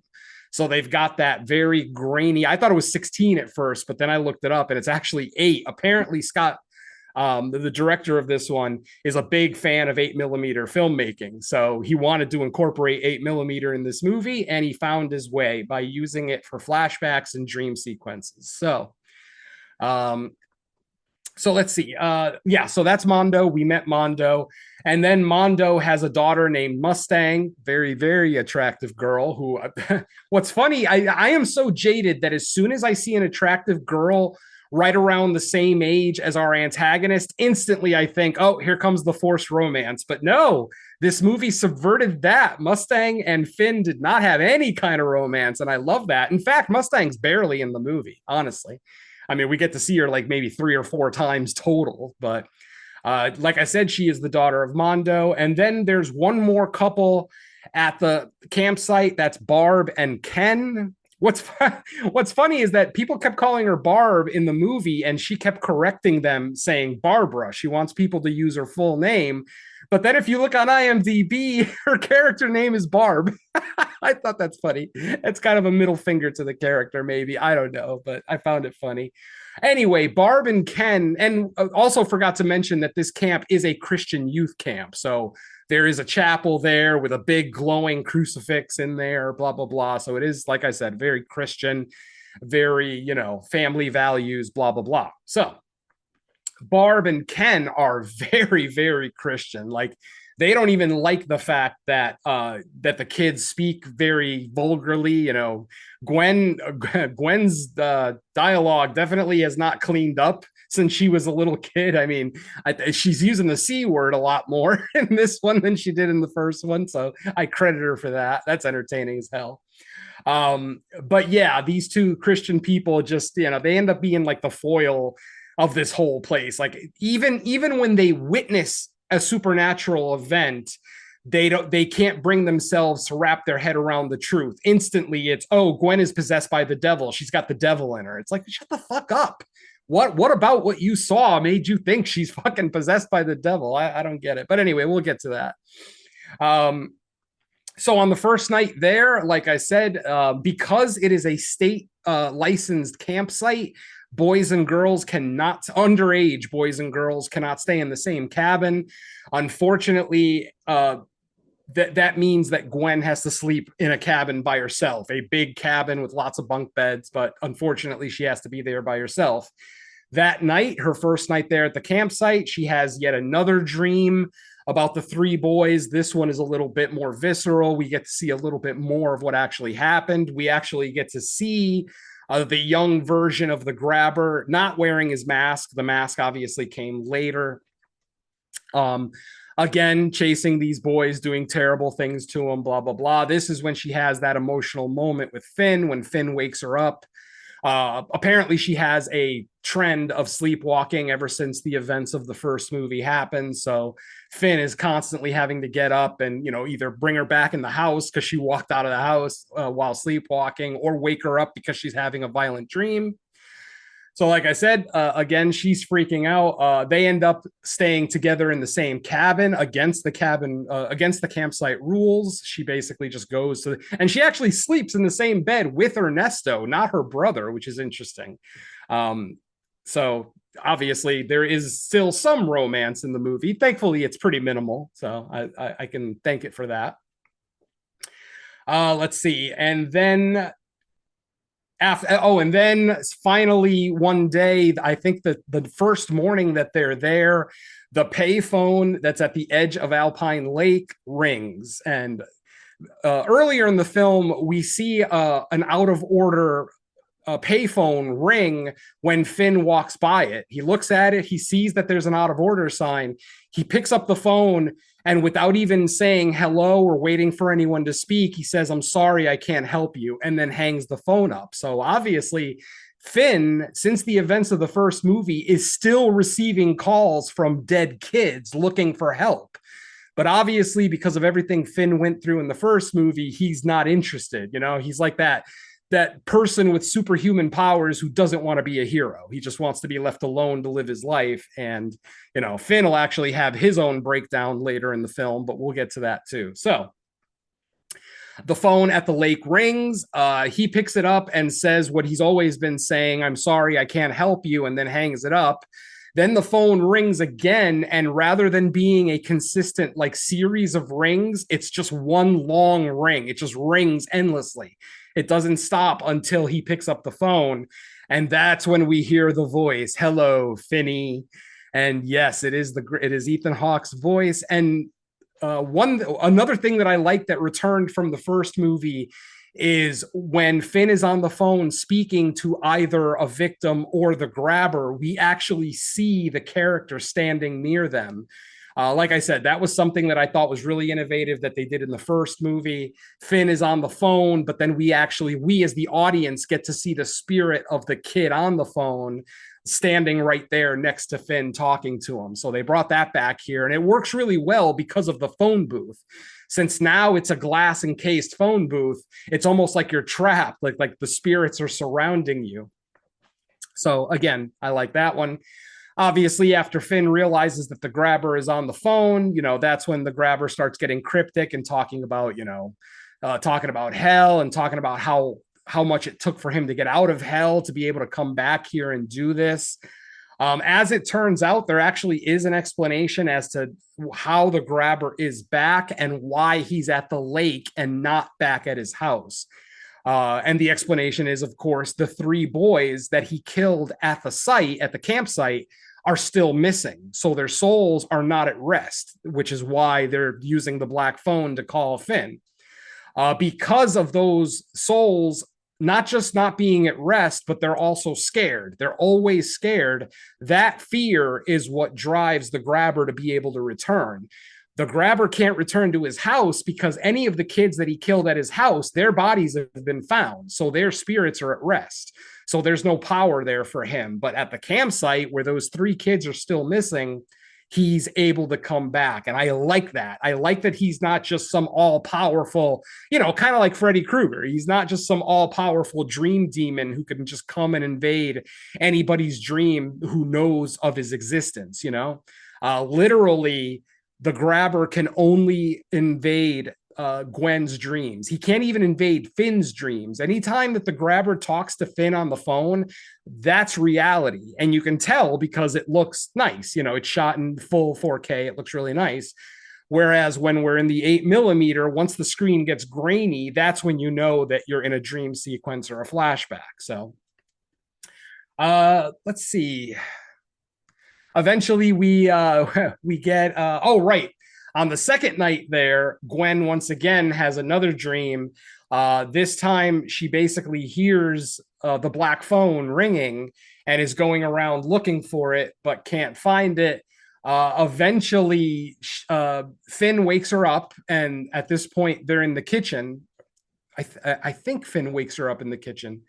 So they've got that very grainy. I thought it was 16 at first, but then I looked it up and it's actually 8. Apparently, Scott, the director of this one, is a big fan of 8mm filmmaking. So he wanted to incorporate 8mm in this movie, and he found his way by using it for flashbacks and dream sequences. So let's see. So that's Mondo. We met Mondo. And then Mondo has a daughter named Mustang, very, very attractive girl who, what's funny, I am so jaded that as soon as I see an attractive girl right around the same age as our antagonist, instantly I think, oh, here comes the forced romance. But no, this movie subverted that. Mustang and Finn did not have any kind of romance, and I love that. In fact, Mustang's barely in the movie, honestly. I mean, we get to see her like maybe 3 or 4 times total, but like I said, she is the daughter of Mondo. And then there's one more couple at the campsite. That's Barb and Ken. What's funny is that people kept calling her Barb in the movie, and she kept correcting them, saying Barbara. She wants people to use her full name. But then if you look on IMDb, her character name is Barb. I thought that's funny. It's kind of a middle finger to the character, maybe. I don't know, but I found it funny. Anyway, Barb and Ken, and also forgot to mention that this camp is a Christian youth camp. So there is a chapel there with a big glowing crucifix in there, blah, blah, blah. So it is, like I said, very Christian, very, family values, blah, blah, blah. So Barb and Ken are very, very Christian. Like, they don't even like the fact that that the kids speak very vulgarly. Gwen's dialogue definitely has not cleaned up since she was a little kid. I mean, she's using the C word a lot more in this one than she did in the first one. So I credit her for that. That's entertaining as hell. But yeah, these 2 Christian people just, they end up being like the foil of this whole place. Like even when they witness a supernatural event, they can't bring themselves to wrap their head around the truth. Instantly it's, oh, Gwen is possessed by the devil, she's got the devil in her. It's like, shut the fuck up. What about what you saw made you think she's fucking possessed by the devil? I don't get it. But anyway, we'll get to that. So on the first night there, like I said, because it is a state licensed campsite, underage boys and girls cannot stay in the same cabin. Unfortunately, that means that Gwen has to sleep in a cabin by herself, a big cabin with lots of bunk beds, but unfortunately she has to be there by herself. That night, her first night there at the campsite, she has yet another dream about the 3 boys. This one is a little bit more visceral. We get to see a little bit more of what actually happened. We actually get to see the young version of the grabber not wearing his mask. The mask obviously came later. Again, chasing these boys, doing terrible things to them, blah, blah, blah. This is when she has that emotional moment with Finn, when Finn wakes her up. Apparently, she has a trend of sleepwalking ever since the events of the first movie happened. So Finn is constantly having to get up and, either bring her back in the house because she walked out of the house while sleepwalking, or wake her up because she's having a violent dream. So, like I said, again, she's freaking out. They end up staying together in the same cabin against the campsite rules. She basically just goes and she actually sleeps in the same bed with Ernesto, not her brother, which is interesting. So obviously there is still some romance in the movie. Thankfully, it's pretty minimal. So I can thank it for that. Let's see. And then and then finally one day, I think that the first morning that they're there, the payphone that's at the edge of Alpine Lake rings. And earlier in the film, we see an out of order payphone ring when Finn walks by it. He looks at it, he sees that there's an out of order sign. He picks up the phone, and without even saying hello or waiting for anyone to speak, he says, "I'm sorry, I can't help you," and then hangs the phone up. So obviously, Finn, since the events of the first movie, is still receiving calls from dead kids looking for help. But obviously, because of everything Finn went through in the first movie, he's not interested. He's like that person with superhuman powers who doesn't want to be a hero. He just wants to be left alone to live his life. And, Finn will actually have his own breakdown later in the film, but we'll get to that too. So the phone at the lake rings. He picks it up and says what he's always been saying, "I'm sorry, I can't help you," and then hangs it up. Then the phone rings again, and rather than being a consistent series of rings, it's just one long ring. It just rings endlessly. It doesn't stop until he picks up the phone. And that's when we hear the voice, "Hello, Finny." And yes, it is Ethan Hawke's voice. And another thing that I like that returned from the first movie is when Finn is on the phone speaking to either a victim or the grabber, we actually see the character standing near them. Like I said, that was something that I thought was really innovative that they did in the first movie. Finn is on the phone, but then we as the audience get to see the spirit of the kid on the phone standing right there next to Finn talking to him. So they brought that back here, and it works really well because of the phone booth. Since now it's a glass encased phone booth, it's almost like you're trapped, like the spirits are surrounding you. So again, I like that one. Obviously, after Finn realizes that the grabber is on the phone, that's when the grabber starts getting cryptic and talking about hell, and talking about how much it took for him to get out of hell to be able to come back here and do this. As it turns out, there actually is an explanation as to how the grabber is back and why he's at the lake and not back at his house. And the explanation is, of course, the 3 boys that he killed at the campsite, are still missing. So their souls are not at rest, which is why they're using the black phone to call Finn. Because of those souls not just not being at rest, but they're also scared. They're always scared. That fear is what drives the grabber to be able to return. The grabber can't return to his house because any of the kids that he killed at his house, their bodies have been found. So their spirits are at rest. So there's no power there for him. But at the campsite where those 3 kids are still missing, he's able to come back. And I like that. I like that he's not just some all-powerful, kind of like Freddy Krueger. He's not just some all-powerful dream demon who can just come and invade anybody's dream who knows of his existence, literally, the grabber can only invade Gwen's dreams. He can't even invade Finn's dreams. Anytime that the grabber talks to Finn on the phone, that's reality. And you can tell because it looks nice. It's shot in full 4K. It looks really nice. Whereas when we're in the 8mm, once the screen gets grainy, that's when you know that you're in a dream sequence or a flashback. So let's see. Eventually we get right. On the second night there, Gwen once again has another dream. This time she basically hears the black phone ringing and is going around looking for it, but can't find it. Eventually, Finn wakes her up, and at this point, they're in the kitchen. I think Finn wakes her up in the kitchen.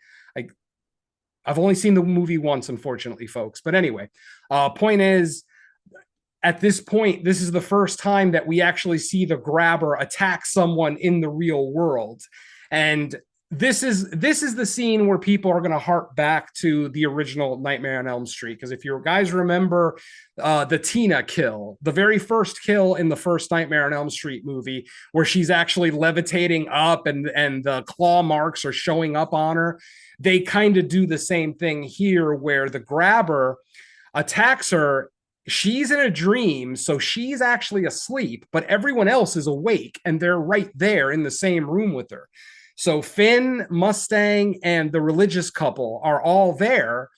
I've only seen the movie once, unfortunately, folks. But anyway, point is, at this point, this is the first time that we actually see the grabber attack someone in the real world. And this is the scene where people are going to hark back to the original Nightmare on Elm Street. Because if you guys remember the Tina kill, the very first kill in the first Nightmare on Elm Street movie, where she's actually levitating up and the claw marks are showing up on her, they kind of do the same thing here, where the grabber attacks her. She's in a dream, so she's actually asleep, but everyone else is awake, and they're right there in the same room with her. So Finn, Mustang, and the religious couple are all there,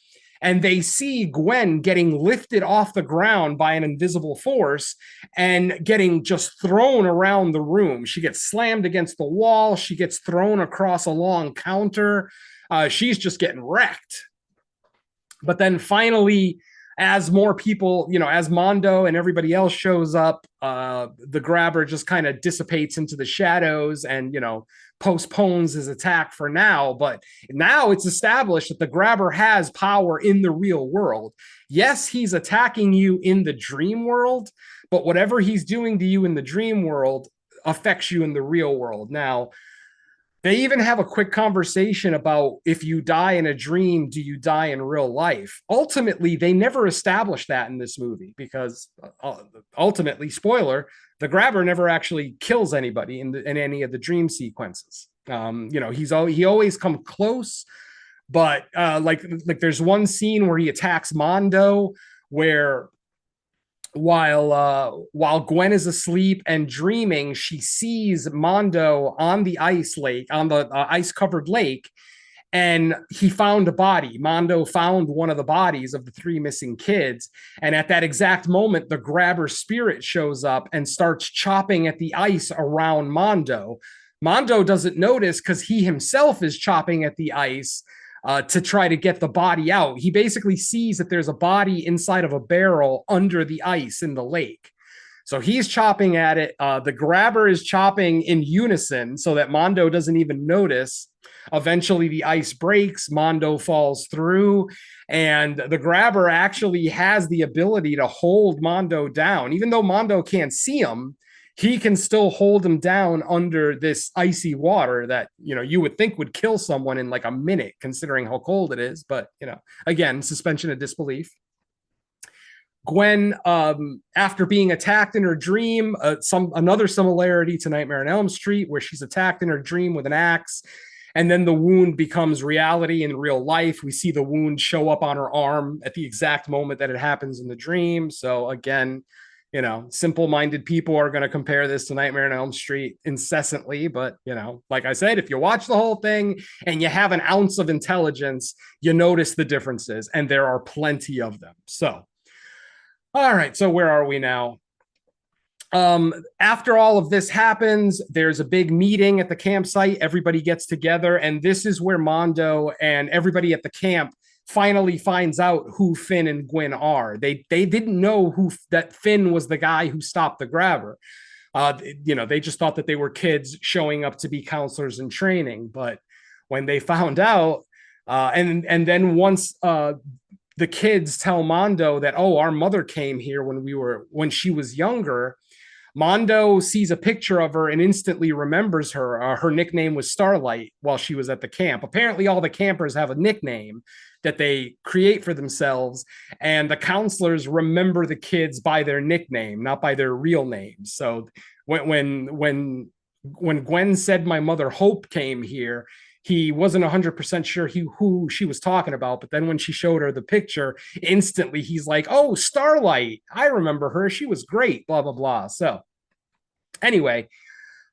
and they see Gwen getting lifted off the ground by an invisible force and getting just thrown around the room. She gets slammed against the wall. She gets thrown across a long counter. She's just getting wrecked. But then finally, as more people, as Mondo and everybody else shows up, the grabber just kind of dissipates into the shadows and, postpones his attack for now. But now it's established that the grabber has power in the real world. Yes, he's attacking you in the dream world, but whatever he's doing to you in the dream world affects you in the real world. Now, they even have a quick conversation about, if you die in a dream, do you die in real life? Ultimately, they never established that in this movie because ultimately, spoiler, the grabber never actually kills anybody in any of the dream sequences. He always come close, but like there's one scene where he attacks Mondo, where while Gwen is asleep and dreaming, she sees Mondo on the ice covered lake, and he found a body. Mondo found one of the bodies of the 3 missing kids, and at that exact moment, the grabber spirit shows up and starts chopping at the ice around Mondo. Mondo doesn't notice because he himself is chopping at the ice to try to get the body out. He basically sees that there's a body inside of a barrel under the ice in the lake. So he's chopping at it. The grabber is chopping in unison so that Mondo doesn't even notice. Eventually, the ice breaks. Mondo falls through, and the grabber actually has the ability to hold Mondo down. Even though Mondo can't see him, he can still hold him down under this icy water that, you would think would kill someone in like a minute, considering how cold it is. But, again, suspension of disbelief. Gwen, after being attacked in her dream, another similarity to Nightmare on Elm Street, where she's attacked in her dream with an axe, and then the wound becomes reality in real life. We see the wound show up on her arm at the exact moment that it happens in the dream. So again, simple-minded people are going to compare this to Nightmare on Elm Street incessantly. But, like I said, if you watch the whole thing and you have an ounce of intelligence, you notice the differences, and there are plenty of them. So, all right. So where are we now? After all of this happens, there's a big meeting at the campsite. Everybody gets together, and this is where Mondo and everybody at the camp finally finds out who Finn and Gwen are. They didn't know that Finn was the guy who stopped the grabber. They just thought that they were kids showing up to be counselors in training. But when they found out, and then once the kids tell Mondo that, oh, our mother came here when she was younger, Mondo sees a picture of her and instantly remembers her. Her nickname was Starlight while she was at the camp. Apparently, all the campers have a nickname that they create for themselves, and the counselors remember the kids by their nickname, not by their real names. So when Gwen said my mother Hope came here, he wasn't 100% sure who she was talking about. But then when she showed her the picture, instantly he's like, oh, Starlight, I remember her. She was great, blah, blah, blah. So anyway,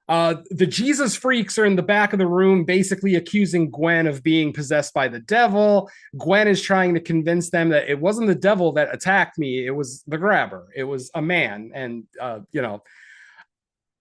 the Jesus freaks are in the back of the room, basically accusing Gwen of being possessed by the devil. Gwen is trying to convince them that it wasn't the devil that attacked me. It was the grabber. It was a man. And,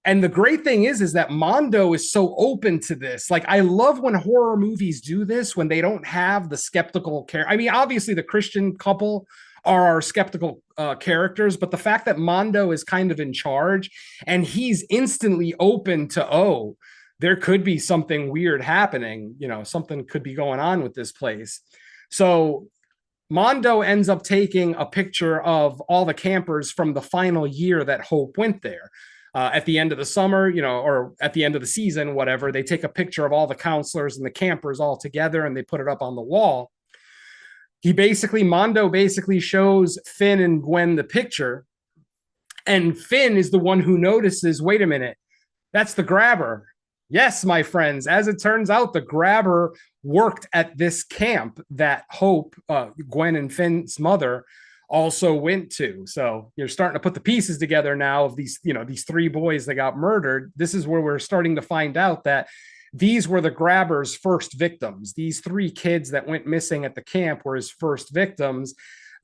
And the great thing is that Mondo is so open to this. Like, I love when horror movies do this, when they don't have the skeptical care. I mean, obviously the Christian couple are our skeptical characters, but the fact that Mondo is kind of in charge and he's instantly open to, oh, there could be something weird happening, you know, something could be going on with this place. So Mondo ends up taking a picture of all the campers from the final year that Hope went there. At the end of the summer, you know, or at the end of the season, whatever, they take a picture of all the counselors and the campers all together and they put it up on the wall. Mondo basically shows Finn and Gwen the picture. And Finn is the one who notices, wait a minute, that's the grabber. Yes, my friends, as it turns out, the grabber worked at this camp that Hope, Gwen and Finn's mother, also went to. So you're starting to put the pieces together now of these, you know, these three boys that got murdered. This is where we're starting to find out that these were the grabber's first victims. These three kids that went missing at the camp were his first victims.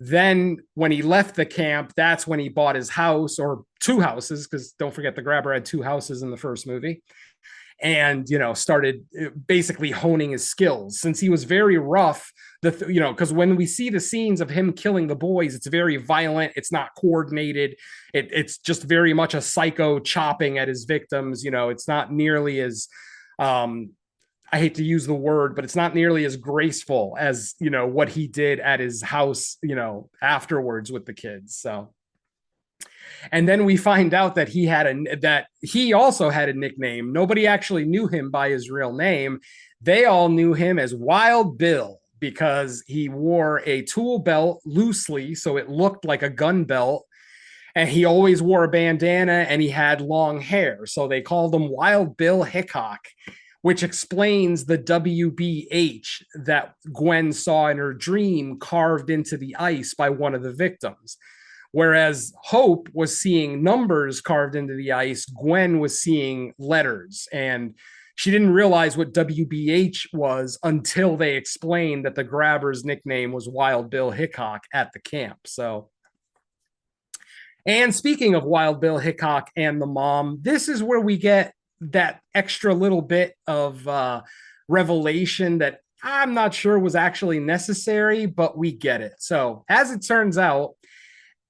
Then when he left the camp, that's when he bought his house, or two houses, because don't forget the grabber had two houses in the first movie. And, you know, started basically honing his skills, since he was very rough. You know, because when we see the scenes of him killing the boys, it's very violent. It's not coordinated. It's just very much a psycho chopping at his victims. You know, it's not nearly as, I hate to use the word, but it's not nearly as graceful as, you know, what he did at his house, you know, afterwards with the kids. So. And then we find out that he also had a nickname. Nobody actually knew him by his real name. They all knew him as Wild Bill because he wore a tool belt loosely, so it looked like a gun belt. And he always wore a bandana and he had long hair. So they called him Wild Bill Hickok, which explains the WBH that Gwen saw in her dream carved into the ice by one of the victims. Whereas Hope was seeing numbers carved into the ice, Gwen was seeing letters. And she didn't realize what WBH was until they explained that the grabber's nickname was Wild Bill Hickok at the camp. So, and speaking of Wild Bill Hickok and the mom, this is where we get that extra little bit of revelation that I'm not sure was actually necessary, but we get it. So as it turns out,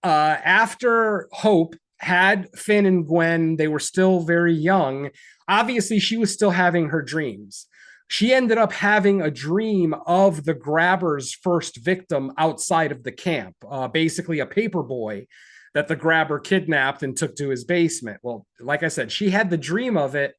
after Hope had Finn and Gwen, they were still very young. Obviously, she was still having her dreams. She ended up having a dream of the grabber's first victim outside of the camp, basically a paper boy that the grabber kidnapped and took to his basement. Well, like I said, she had the dream of it,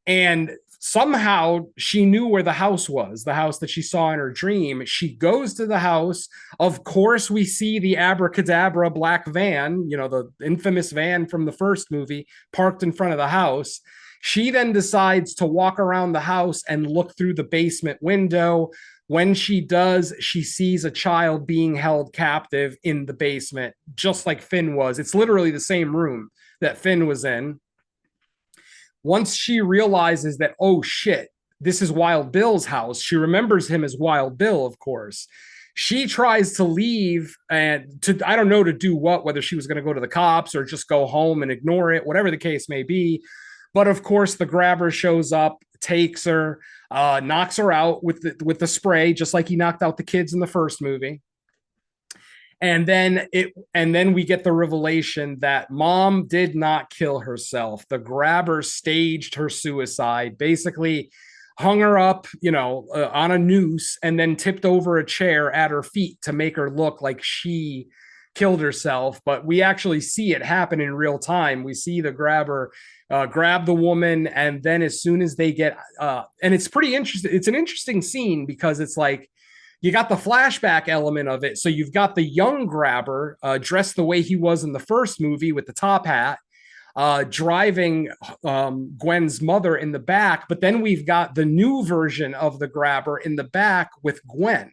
and somehow she knew where the house was, the house that she saw in her dream. She goes to the house. Of course, we see the abracadabra black van, you know, the infamous van from the first movie, parked in front of the house. She then decides to walk around the house and look through the basement window. When she does, she sees a child being held captive in the basement, just like Finn was. It's literally the same room that Finn was in. Once she realizes that, oh shit, this is Wild Bill's house, she remembers him as Wild Bill, of course. She tries to leave and I don't know to do what, whether she was going to go to the cops or just go home and ignore it, whatever the case may be. But of course, the grabber shows up, takes her, knocks her out with the spray, just like he knocked out the kids in the first movie. And then we get the revelation that mom did not kill herself. The grabber staged her suicide, basically hung her up, you know, on a noose, and then tipped over a chair at her feet to make her look like she killed herself. But we actually see it happen in real time. We see the grabber grab the woman, and then as soon as they get, and it's pretty interesting. It's an interesting scene because it's like, you got the flashback element of it. So you've got the young grabber dressed the way he was in the first movie with the top hat, driving Gwen's mother in the back. But then we've got the new version of the grabber in the back with Gwen.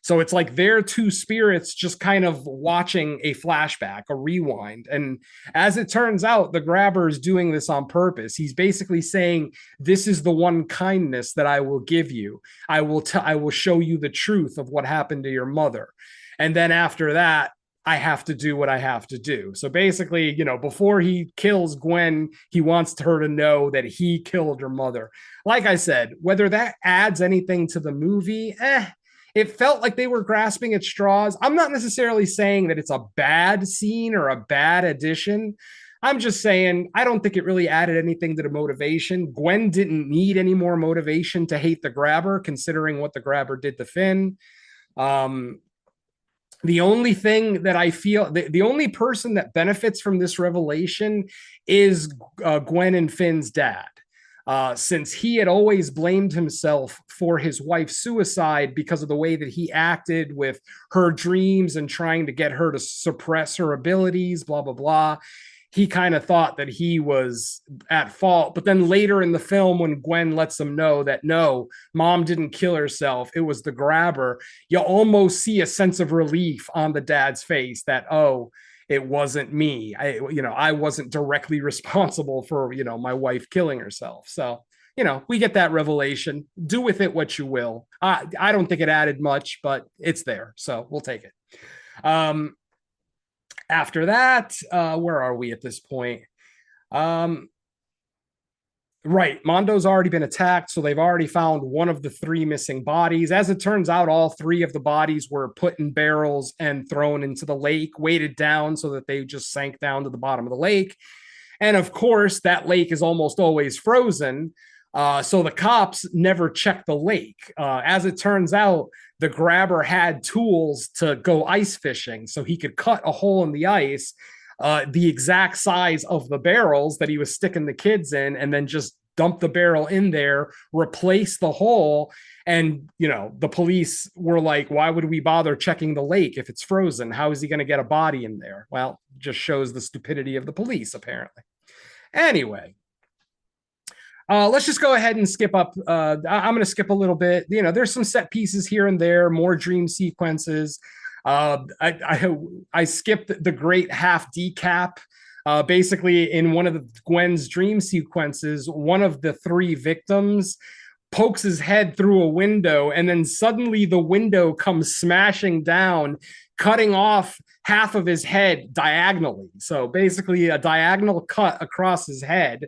So it's like they're two spirits just kind of watching a flashback, a rewind. And as it turns out, the grabber is doing this on purpose. He's basically saying, this is the one kindness that I will give you. I will show you the truth of what happened to your mother. And then after that, I have to do what I have to do. So basically, before he kills Gwen, he wants her to know that he killed her mother. Like I said, whether that adds anything to the movie, it felt like they were grasping at straws. I'm not necessarily saying that it's a bad scene or a bad addition. I'm just saying I don't think it really added anything to the motivation. Gwen didn't need any more motivation to hate the Grabber, considering what the Grabber did to Finn. The only thing that I feel, the only person that benefits from this revelation is Gwen and Finn's dad. Since he had always blamed himself for his wife's suicide because of the way that he acted with her dreams and trying to get her to suppress her abilities, blah, blah, blah. He kind of thought that he was at fault. But then later in the film, when Gwen lets him know that no, mom didn't kill herself, it was the Grabber, you almost see a sense of relief on the dad's face that, oh, it wasn't me. I wasn't directly responsible for, my wife killing herself. So, we get that revelation. Do with it what you will. I don't think it added much, but it's there. So we'll take it. After that, where are we at this point? Right, Mondo's already been attacked, so they've already found one of the 3 missing bodies. As it turns out, all 3 of the bodies were put in barrels and thrown into the lake, weighted down so that they just sank down to the bottom of the lake. And of course, that lake is almost always frozen, so the cops never check the lake. As it turns out, the Grabber had tools to go ice fishing, so he could cut a hole in the ice the exact size of the barrels that he was sticking the kids in, and then just dump the barrel in there, replace the hole. And, the police were like, why would we bother checking the lake if it's frozen? How is he going to get a body in there? Well, just shows the stupidity of the police, apparently. Anyway, let's just go ahead and skip up. I'm going to skip a little bit. There's some set pieces here and there, more dream sequences. I skipped the great half decap. Basically, in one of Gwen's dream sequences, one of the 3 victims pokes his head through a window, and then suddenly the window comes smashing down, cutting off half of his head diagonally. So basically, a diagonal cut across his head.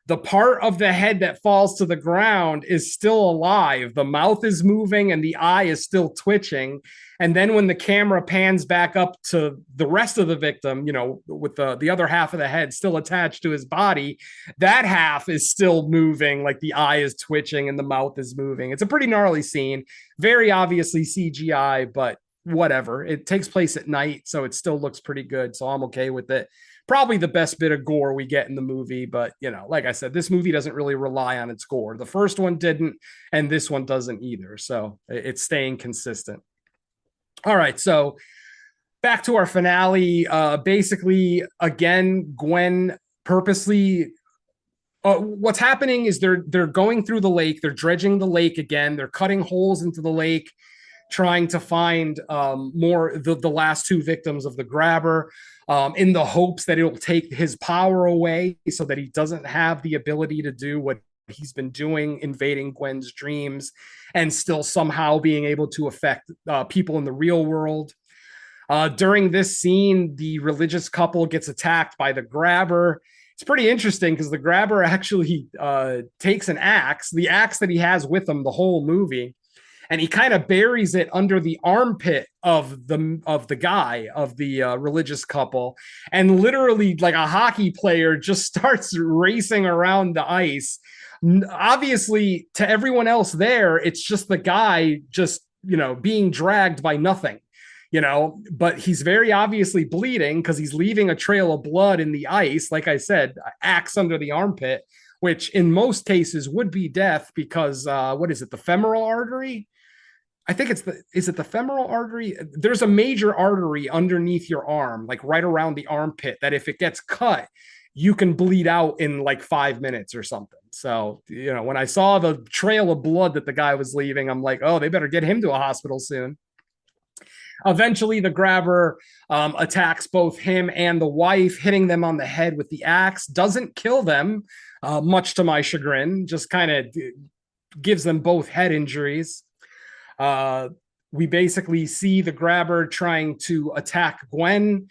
The part of the head that falls to the ground is still alive. The mouth is moving and the eye is still twitching. And then when the camera pans back up to the rest of the victim, with the other half of the head still attached to his body, that half is still moving, like the eye is twitching and the mouth is moving. It's a pretty gnarly scene, very obviously CGI, but whatever. It takes place at night, so it still looks pretty good. So I'm okay with it. Probably the best bit of gore we get in the movie, but like I said, this movie doesn't really rely on its gore. The first one didn't, and this one doesn't either. So it's staying consistent. All right, so back to our finale. Basically, again, Gwen purposely. What's happening is they're going through the lake. They're dredging the lake again. They're cutting holes into the lake, trying to find more the last 2 victims of the Grabber, in the hopes that it'll take his power away so that he doesn't have the ability to do what he's been doing, invading Gwen's dreams, and still somehow being able to affect people in the real world. During this scene, the religious couple gets attacked by the Grabber. It's pretty interesting because the Grabber actually takes an axe, the axe that he has with him the whole movie, and he kind of buries it under the armpit of the religious couple, and literally, like a hockey player, just starts racing around the ice. Obviously, to everyone else there, it's just the guy just being dragged by nothing, but he's very obviously bleeding because he's leaving a trail of blood in the ice. Like I said, axe under the armpit, which in most cases would be death because what is it, the femoral artery? I think is it the femoral artery? There's a major artery underneath your arm, like right around the armpit, that if it gets cut, you can bleed out in like 5 minutes or something. So, when I saw the trail of blood that the guy was leaving, I'm like, oh, they better get him to a hospital soon. Eventually, the Grabber attacks both him and the wife, hitting them on the head with the axe. Doesn't kill them, much to my chagrin, just kind of gives them both head injuries. we basically see the grabber trying to attack Gwen.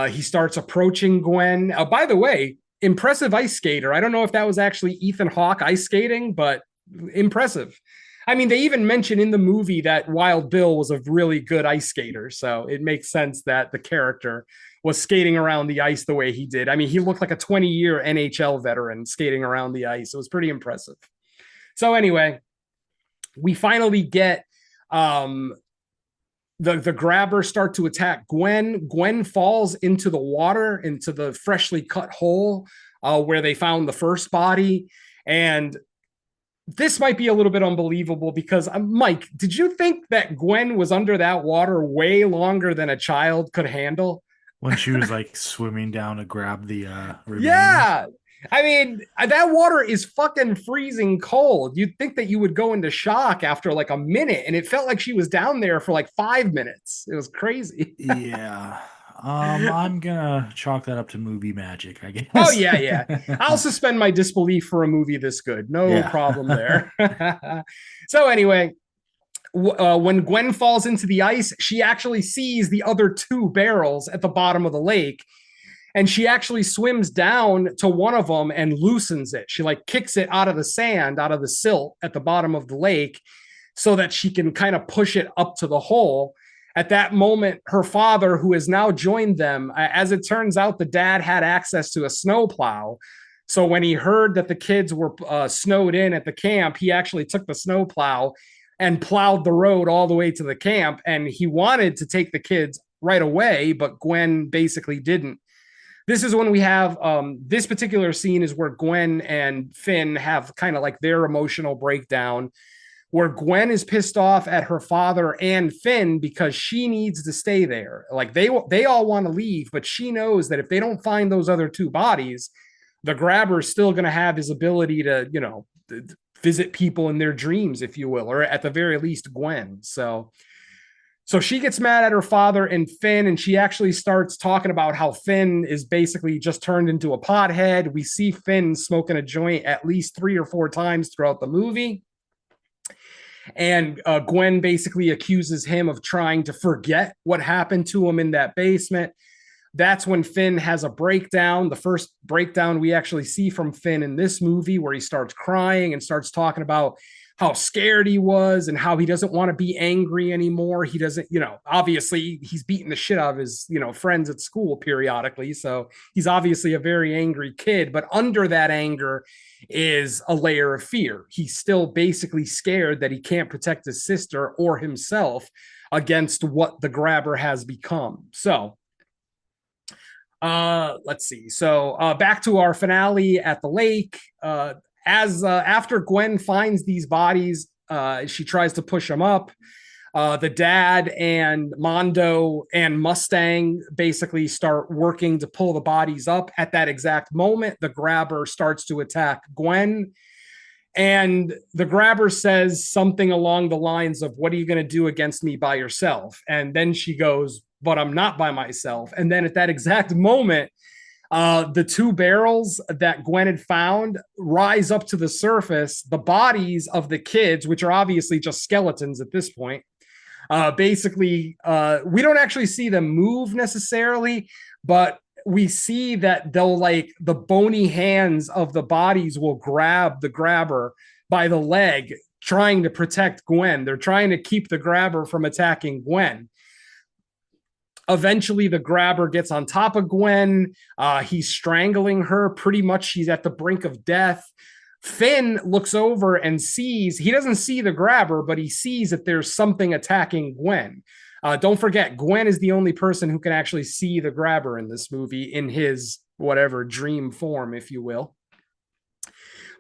He starts approaching Gwen. By the way, impressive ice skater. I don't know if that was actually Ethan Hawke ice skating, but impressive. I mean, they even mention in the movie that Wild Bill was a really good ice skater. So it makes sense that the character was skating around the ice the way he did. I mean, he looked like a 20-year NHL veteran skating around the ice. It was pretty impressive. So anyway, we finally get the grabber start to attack Gwen. Gwen falls into the water, into the freshly cut hole where they found the first body. And this might be a little bit unbelievable because, Mike, did you think that Gwen was under that water way longer than a child could handle? When she was like swimming down to grab the remains. Yeah. I mean, that water is fucking freezing cold. You'd think that you would go into shock after like a minute, and it felt like she was down there for like 5 minutes. It was crazy. Yeah. I'm gonna chalk that up to movie magic, I guess. Oh, yeah. I'll suspend my disbelief for a movie this good. No problem there. So anyway, when Gwen falls into the ice, she actually sees the other two barrels at the bottom of the lake. And she actually swims down to one of them and loosens it. She like kicks it out of the sand, out of the silt at the bottom of the lake so that she can kind of push it up to the hole. At that moment, her father, who has now joined them, as it turns out, the dad had access to a snowplow. So when he heard that the kids were snowed in at the camp, he actually took the snowplow and plowed the road all the way to the camp. And he wanted to take the kids right away, but Gwen basically didn't. This is when we have this particular scene is where Gwen and Finn have kind of like their emotional breakdown, where Gwen is pissed off at her father and Finn because she needs to stay there. Like they all want to leave, but she knows that if they don't find those other two bodies, the grabber is still going to have his ability to, you know, visit people in their dreams, if you will, or at the very least Gwen. So she gets mad at her father and Finn, and she actually starts talking about how Finn is basically just turned into a pothead. We see Finn smoking a joint at least 3 or 4 times throughout the movie. And Gwen basically accuses him of trying to forget what happened to him in that basement. That's when Finn has a breakdown. The first breakdown we actually see from Finn in this movie, where he starts crying and starts talking about how scared he was and how he doesn't want to be angry anymore. He doesn't, you know, obviously he's beating the shit out of his, you know, friends at school periodically. So he's obviously a very angry kid, but under that anger is a layer of fear. He's still basically scared that he can't protect his sister or himself against what the grabber has become. So let's see. So back to our finale at the lake. After Gwen finds these bodies, she tries to push them up. The dad and Mondo and Mustang basically start working to pull the bodies up. At that exact moment, the grabber starts to attack Gwen. And the grabber says something along the lines of, "What are you going to do against me by yourself?" And then she goes, "But I'm not by myself." And then at that exact moment, the 2 barrels that Gwen had found rise up to the surface. The bodies of the kids, which are obviously just skeletons at this point, basically, we don't actually see them move necessarily, but we see that they'll like the bony hands of the bodies will grab the grabber by the leg, trying to protect Gwen. They're trying to keep the grabber from attacking Gwen. Eventually, the grabber gets on top of Gwen. He's strangling her. Pretty much, she's at the brink of death. Finn looks over and sees, he doesn't see the grabber, but he sees that there's something attacking Gwen. Don't forget, Gwen is the only person who can actually see the grabber in this movie in his whatever dream form, if you will.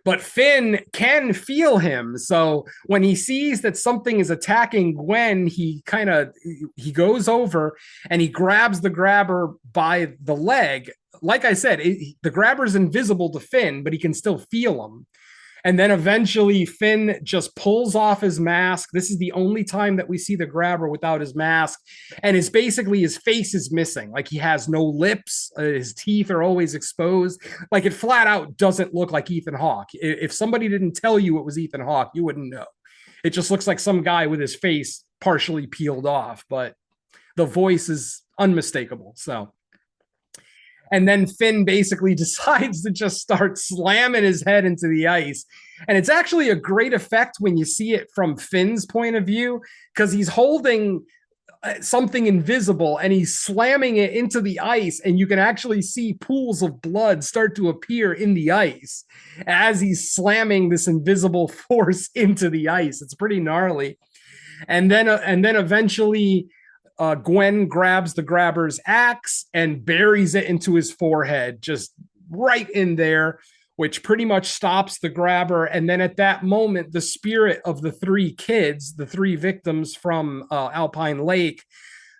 But Finn can feel him. So when he sees that something is attacking Gwen, he goes over and he grabs the grabber by the leg. Like I said, the grabber's invisible to Finn, but he can still feel him. And then eventually Finn just pulls off his mask. This is the only time that we see the grabber without his mask. And his face is missing. Like he has no lips. His teeth are always exposed. Like it flat out doesn't look like Ethan Hawke. If somebody didn't tell you it was Ethan Hawke, you wouldn't know. It just looks like some guy with his face partially peeled off, but the voice is unmistakable. So, and then Finn basically decides to just start slamming his head into the ice. And it's actually a great effect when you see it from Finn's point of view, because he's holding something invisible and he's slamming it into the ice, and you can actually see pools of blood start to appear in the ice as he's slamming this invisible force into the ice. It's pretty gnarly. And then eventually Gwen grabs the grabber's axe and buries it into his forehead, just right in there, which pretty much stops the grabber. And then at that moment, the spirit of the three kids, the three victims from Alpine Lake,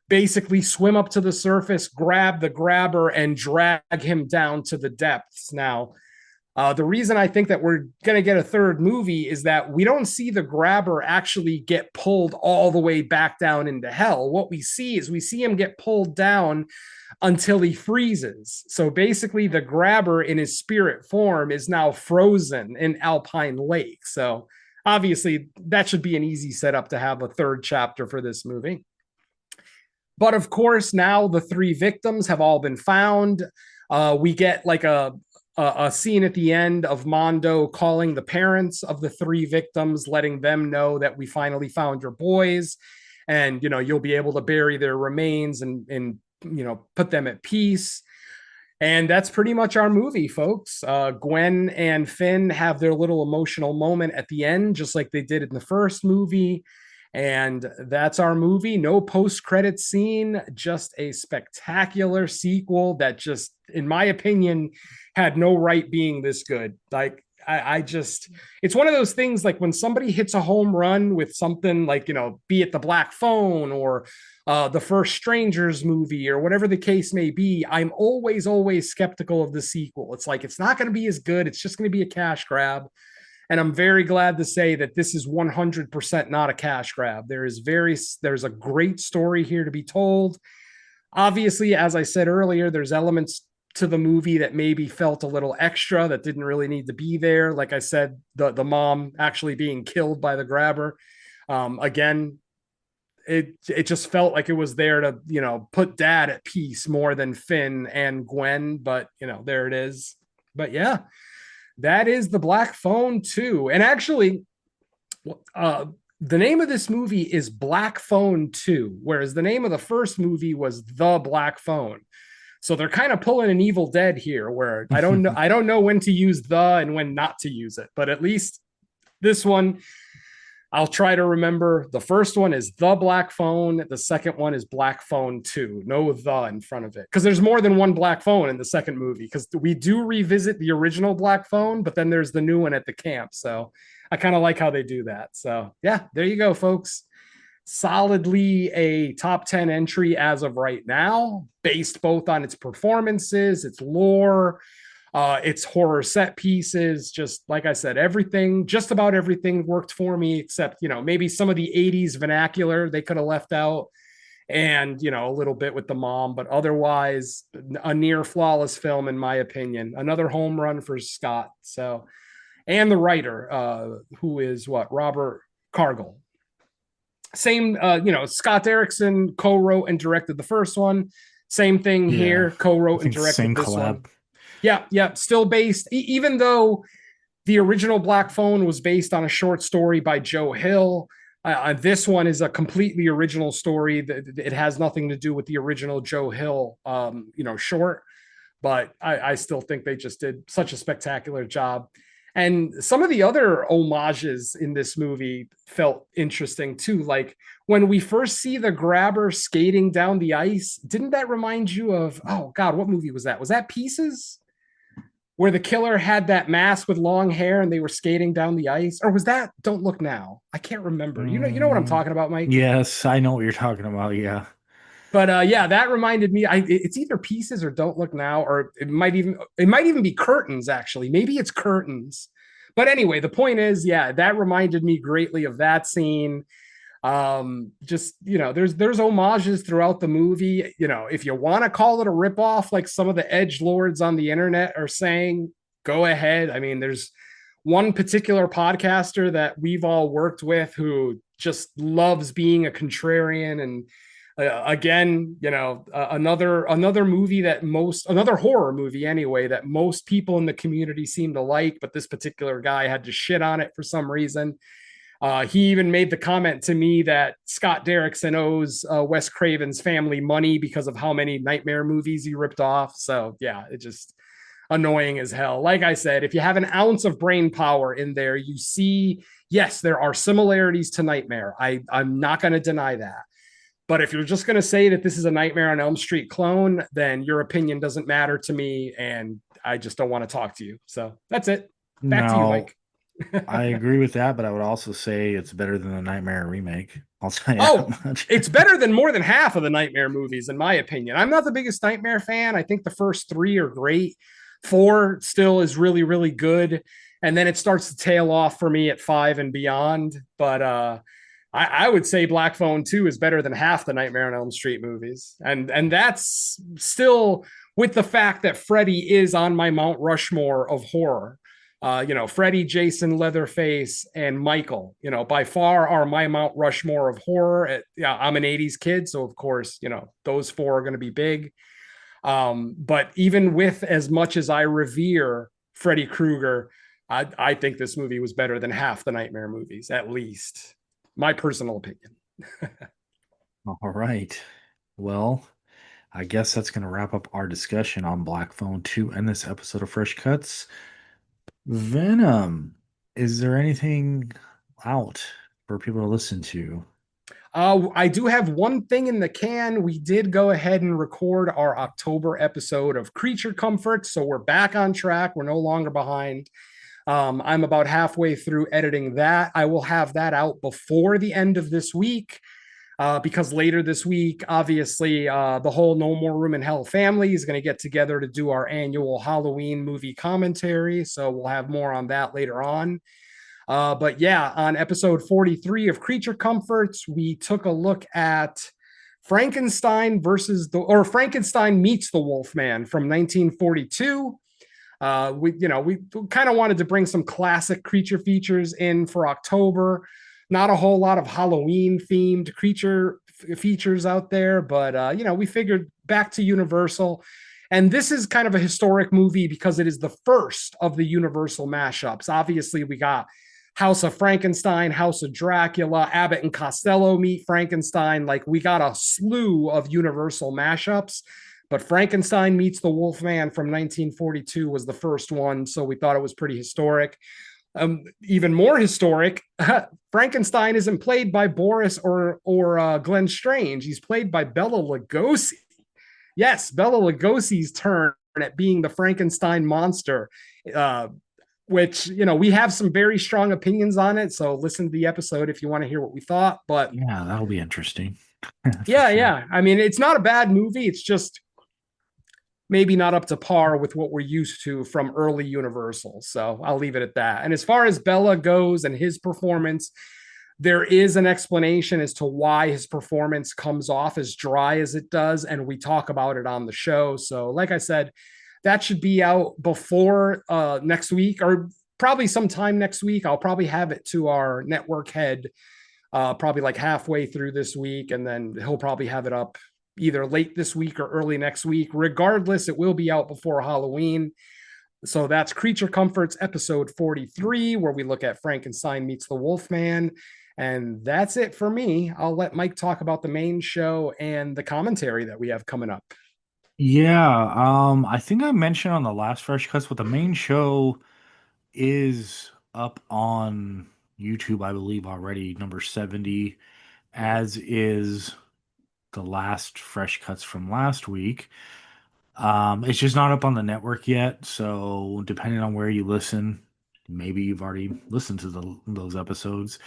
basically swim up to the surface, grab the grabber, and drag him down to the depths. Now, the reason I think that we're going to get a third movie is that we don't see the grabber actually get pulled all the way back down into hell. What we see is we see him get pulled down until he freezes. So basically the grabber in his spirit form is now frozen in Alpine Lake. So obviously that should be an easy setup to have a third chapter for this movie. But of course, now the three victims have all been found. We get like a scene at the end of Mondo calling the parents of the three victims, letting them know that we finally found your boys, and you'll be able to bury their remains and put them at peace. And that's pretty much our movie, folks. Gwen and Finn have their little emotional moment at the end, just like they did in the first movie. And that's our movie. No post-credit scene, just a spectacular sequel that just, in my opinion, had no right being this good. Like, I just, it's one of those things like when somebody hits a home run with something like, be it The Black Phone or the first Strangers movie or whatever the case may be, I'm always skeptical of the sequel. It's like, it's not going to be as good. It's just going to be a cash grab. And I'm very glad to say that this is 100% not a cash grab. There's a great story here to be told. Obviously, as I said earlier, there's elements to the movie that maybe felt a little extra that didn't really need to be there. Like I said, the mom actually being killed by the grabber. Again, it just felt like it was there to, put dad at peace more than Finn and Gwen, but there it is. But yeah, that is The Black Phone 2. And actually, the name of this movie is Black Phone 2, whereas the name of the first movie was The Black Phone. So they're kind of pulling an Evil Dead here, where I don't know when to use the and when not to use it. But at least this one, I'll try to remember. The first one is The Black Phone. The second one is Black Phone 2. No the in front of it. Because there's more than one Black Phone in the second movie. Because we do revisit the original Black Phone, but then there's the new one at the camp. So I kind of like how they do that. So yeah, there you go, folks. Solidly a top 10 entry as of right now, based both on its performances, its lore, its horror set pieces. Just like I said, just about everything worked for me, except maybe some of the 80s vernacular they could have left out, and a little bit with the mom, but otherwise a near flawless film in my opinion. Another home run for Scott. So, and the writer, who is Robert Cargill. Same, Scott Derrickson co-wrote and directed the first one. Same thing here, co-wrote and directed this collab. One. Yeah, still based, even though the original Black Phone was based on a short story by Joe Hill. This one is a completely original story. It has nothing to do with the original Joe Hill, short. But I still think they just did such a spectacular job. And some of the other homages in this movie felt interesting too. Like when we first see the grabber skating down the ice, didn't that remind you of, oh God, what movie was that? Was that Pieces? Where the killer had that mask with long hair and they were skating down the ice? Or was that Don't Look Now? I can't remember. You know what I'm talking about, Mike? Yes, I know what you're talking about. Yeah. But yeah, that reminded me. It's either Pieces or Don't Look Now, or it might even be Curtains. Actually, maybe it's Curtains. But anyway, the point is, yeah, that reminded me greatly of that scene. Just there's homages throughout the movie. If you want to call it a ripoff, like some of the edgelords on the internet are saying, go ahead. I mean, there's one particular podcaster that we've all worked with who just loves being a contrarian. And again, another movie that another horror movie anyway, that most people in the community seem to like, but this particular guy had to shit on it for some reason. He even made the comment to me that Scott Derrickson owes Wes Craven's family money because of how many Nightmare movies he ripped off. So yeah, it just annoying as hell. Like I said, if you have an ounce of brain power in there, you see, yes, there are similarities to Nightmare. I'm not going to deny that. But if you're just going to say that this is a Nightmare on Elm Street clone, then your opinion doesn't matter to me, and I just don't want to talk to you. So that's it. Back to you, No, Mike. I agree with that, but I would also say it's better than the Nightmare remake. I'll tell you Oh, that much. it's better than more than half of the Nightmare movies, in my opinion. I'm not the biggest Nightmare fan. I think the first three are great. Four still is really, really good. And then it starts to tail off for me at five and beyond. But I would say Black Phone 2 is better than half the Nightmare on Elm Street movies. And that's still with the fact that Freddy is on my Mount Rushmore of horror. Freddy, Jason, Leatherface, and Michael, by far are my Mount Rushmore of horror. Yeah, I'm an 80s kid, so of course, those four are going to be big. But even with as much as I revere Freddy Krueger, I think this movie was better than half the Nightmare movies, at least. My personal opinion. All right. Well, I guess that's going to wrap up our discussion on Black Phone 2 and this episode of Fresh Cuts. Venom, is there anything out for people to listen to? I do have one thing in the can. We did go ahead and record our October episode of Creature Comfort, so we're back on track. We're no longer behind. I'm about halfway through editing that. I will have that out before the end of this week. Because later this week, obviously, the whole No More Room in Hell family is going to get together to do our annual Halloween movie commentary. So we'll have more on that later on. But yeah, on episode 43 of Creature Comforts, we took a look at Frankenstein Frankenstein meets the Wolfman from 1942. We kind of wanted to bring some classic creature features in for October. Not a whole lot of Halloween themed creature features out there, but we figured back to Universal. And this is kind of a historic movie because it is the first of the Universal mashups. Obviously, we got House of Frankenstein, House of Dracula, Abbott and Costello meet Frankenstein. Like, we got a slew of Universal mashups, but Frankenstein meets the Wolfman from 1942 was the first one. So we thought it was pretty historic. Even more historic, Frankenstein isn't played by Boris or Glenn Strange. He's played by Bela Lugosi. Yes, Bela Lugosi's turn at being the Frankenstein monster, which, we have some very strong opinions on it. So listen to the episode if you want to hear what we thought. But yeah, that'll be interesting. yeah, sure. Yeah. I mean, it's not a bad movie. It's just maybe not up to par with what we're used to from early Universal. So I'll leave it at that. And as far as Bela goes and his performance, there is an explanation as to why his performance comes off as dry as it does. And we talk about it on the show. So like I said, that should be out before next week, or probably sometime next week. I'll probably have it to our network head probably like halfway through this week. And then he'll probably have it up either late this week or early next week. Regardless, it will be out before Halloween. So that's Creature Comforts episode 43, where we look at Frankenstein meets the Wolfman. And that's it for me. I'll let Mike talk about the main show and the commentary that we have coming up. Yeah, I think I mentioned on the last Fresh Cuts, but the main show is up on YouTube, I believe, already, number 70, as is the last Fresh Cuts from last week. It's just not up on the network yet, so depending on where you listen, maybe you've already listened to those episodes.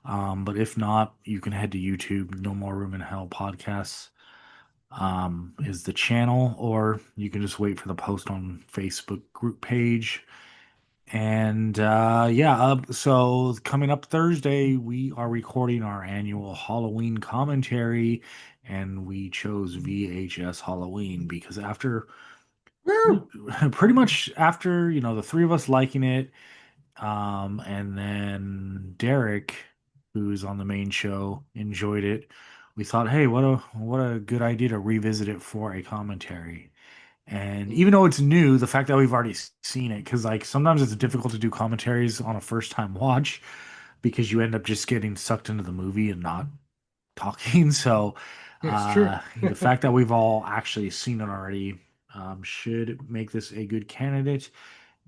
But if not, you can head to YouTube. No More Room in Hell podcasts is the channel, or you can just wait for the post on Facebook group page. And so coming up Thursday, we are recording our annual Halloween commentary, and we chose VHS Halloween because pretty much after, the three of us liking it, and then Derek who's on the main show, enjoyed it. We thought, hey, what a good idea to revisit it for a commentary. And even though it's new, the fact that we've already seen it, because like sometimes it's difficult to do commentaries on a first time watch because you end up just getting sucked into the movie and not talking. So It's true. the fact that we've all actually seen it already should make this a good candidate.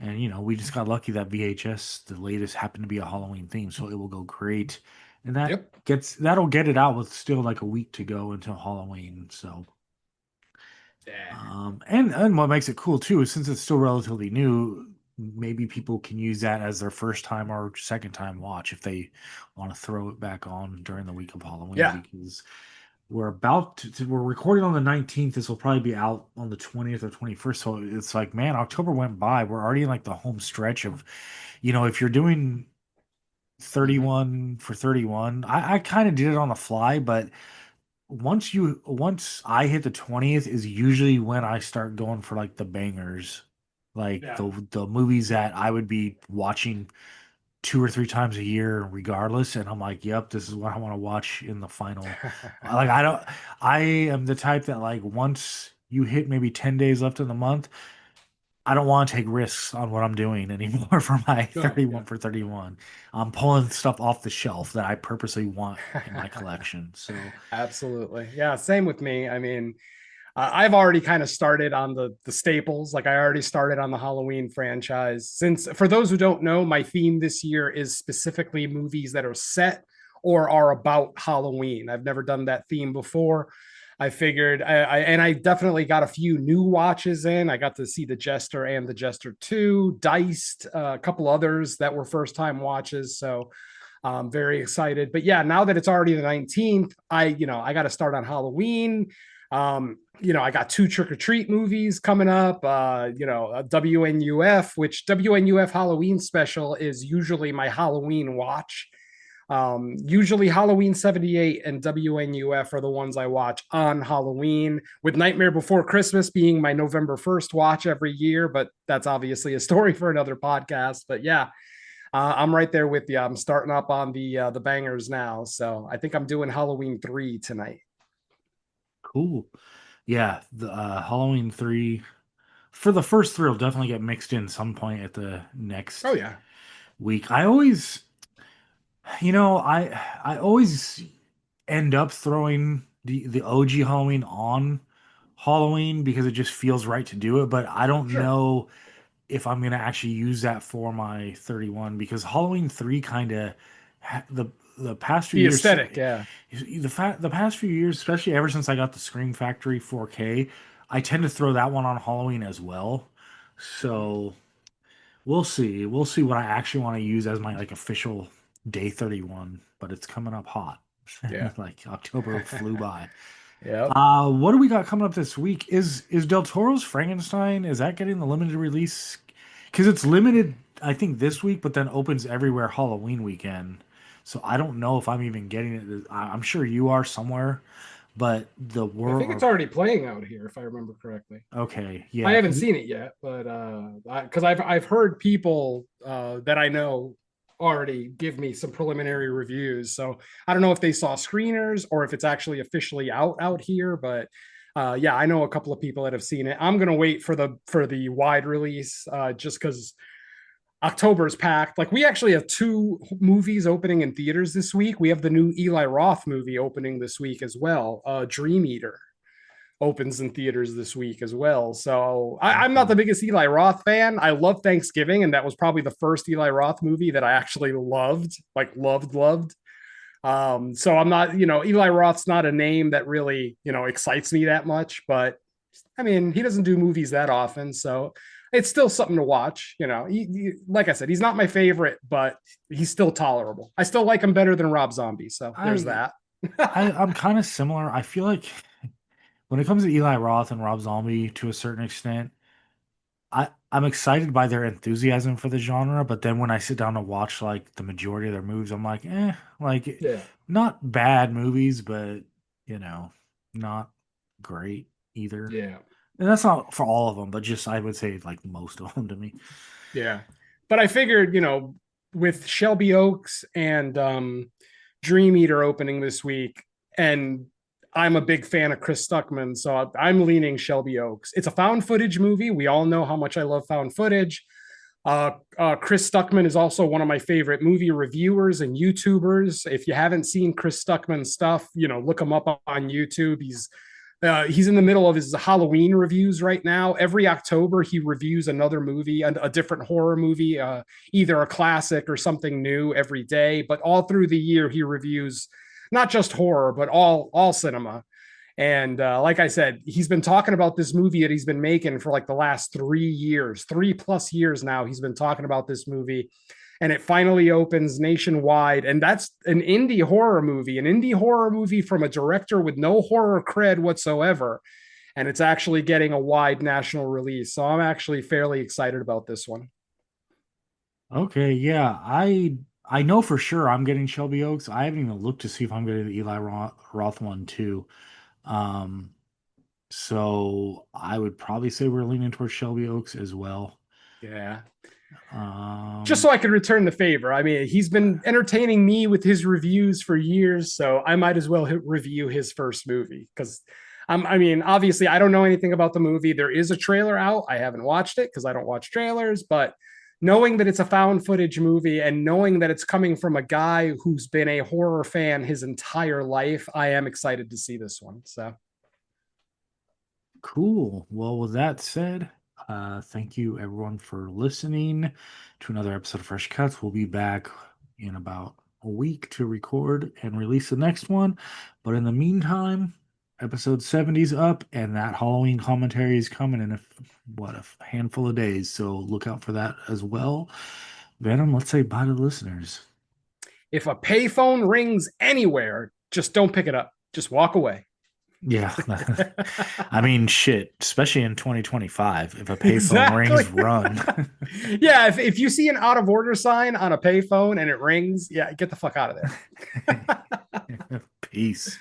And we just got lucky that VHS, the latest, happened to be a Halloween theme, so it will go great. And Yep. that'll get it out with still like a week to go until Halloween. So Yeah. and what makes it cool too is since it's still relatively new, maybe people can use that as their first time or second time watch if they want to throw it back on during the week of Halloween Yeah. because we're recording on the 19th. This will probably be out on the 20th or 21st. So it's like, man, October went by. We're already in like the home stretch of, if you're doing Mhm. 31 for 31, I kind of did it on the fly, but once I hit the 20th is usually when I start going for like the bangers, like Yeah. the movies that I would be watching two or three times a year regardless, and I'm like, yep, this is what I want to watch in the final. Like I am the type that like once you hit maybe 10 days left in the month, I don't want to take risks on what I'm doing anymore for my No, 31 yeah. for 31. I'm pulling stuff off the shelf that I purposely want in my collection. So Absolutely. Yeah, same with me. I mean, I've already kind of started on the staples. Like I already started on the Halloween franchise. Since for those who don't know, my theme this year is specifically movies that are set or are about Halloween. I've never done that theme before. I figured I definitely got a few new watches in. I got to see The Jester and The Jester 2, Diced, a couple others that were first time watches. So I'm very excited. But yeah, now that it's already the 19th, I got to start on Halloween. I got two Trick or Treat movies coming up. WNUF, which WNUF Halloween special is usually my Halloween watch. Usually Halloween 78 and WNUF are the ones I watch on Halloween, with Nightmare Before Christmas being my November 1st watch every year. But that's obviously a story for another podcast. But yeah, I'm right there with you. I'm starting up on the bangers now, so I think I'm doing Halloween 3 tonight. cool. Yeah, the Halloween 3 for the first three will definitely get mixed in some point at the Oh next yeah, week. I always end up throwing the OG Halloween on Halloween because it just feels right to do it, but I don't sure. know if I'm gonna actually use that for my 31 because Halloween 3 kind of the past few The years aesthetic, yeah. the past few years, especially ever since I got the Scream Factory 4K, I tend to throw that one on Halloween as well. So we'll see. We'll see what I actually want to use as my like official day 31, but it's coming up hot. Yeah. Like October flew by. Yep. What do we got coming up this week? Is Del Toro's Frankenstein, is that getting the limited release? Because it's limited, I think, this week, but then opens everywhere Halloween weekend. So I don't know if I'm even getting it. I'm sure you are somewhere, but the I think it's world. already playing out here, if I remember correctly. Okay, I yeah, haven't seen it yet, but because I've heard people that I know already give me some preliminary reviews. So I don't know if they saw screeners or if it's actually officially out here, but yeah, I know a couple of people that have seen it. I'm gonna wait for the wide release just because October is packed. Like we actually have two movies opening in theaters this week. We have the new Eli Roth movie opening this week as well, Dream Eater opens in theaters this week as well. So I'm not okay. the biggest Eli Roth fan. I love Thanksgiving, and that was probably the first Eli Roth movie that I actually loved, like loved. So I'm not, Eli Roth's not a name that really, excites me that much, but I mean, he doesn't do movies that often, so it's still something to watch. Like I said, he's not my favorite, but he's still tolerable. I still like him better than Rob Zombie, so there's I, that. I'm kind of similar. I feel like when it comes to Eli Roth and Rob Zombie to a certain extent, I'm excited by their enthusiasm for the genre, but then when I sit down to watch like the majority of their movies, I'm like, like Yeah, not bad movies, but you know, not great either. yeah. And that's not for all of them, but just I would say like most of them to me. Yeah. But I figured, with Shelby Oaks and Dream Eater opening this week, and I'm a big fan of Chris Stuckman, so I'm leaning Shelby Oaks. It's a found footage movie. We all know how much I love found footage. Chris Stuckman is also one of my favorite movie reviewers and YouTubers. If you haven't seen Chris Stuckman's stuff, look him up on YouTube. He's in the middle of his Halloween reviews right now. Every October, he reviews another movie, a different horror movie, either a classic or something new every day. But all through the year, he reviews not just horror, but all cinema. And like I said, he's been talking about this movie that he's been making for like the last 3+ years now. He's been talking about this movie, and it finally opens nationwide. And that's an indie horror movie from a director with no horror cred whatsoever. And it's actually getting a wide national release. So I'm actually fairly excited about this one. Okay, yeah, I know for sure I'm getting Shelby Oaks. I haven't even looked to see if I'm getting the Eli Roth one too. Um, so I would probably say we're leaning towards Shelby Oaks as well. Yeah. Um, Just so I could return the favor. I mean, he's been entertaining me with his reviews for years, so I might as well review his first movie because I mean, obviously, I don't know anything about the movie. There is a trailer out. I haven't watched it because I don't watch trailers, but knowing that it's a found footage movie and knowing that it's coming from a guy who's been a horror fan his entire life, I am excited to see this one. So cool. Well, with that said, thank you everyone for listening to another episode of Fresh Cuts. We'll be back in about a week to record and release the next one. But in the meantime, episode 70 is up, and that Halloween commentary is coming in a handful of days. So look out for that as well. Venom, let's say bye to the listeners. if a payphone rings anywhere, just don't pick it up. Just walk away. Yeah. I mean, shit, especially in 2025, if a payphone rings, run. Yeah, if you see an out of order sign on a payphone and it rings, yeah, get the fuck out of there. Peace.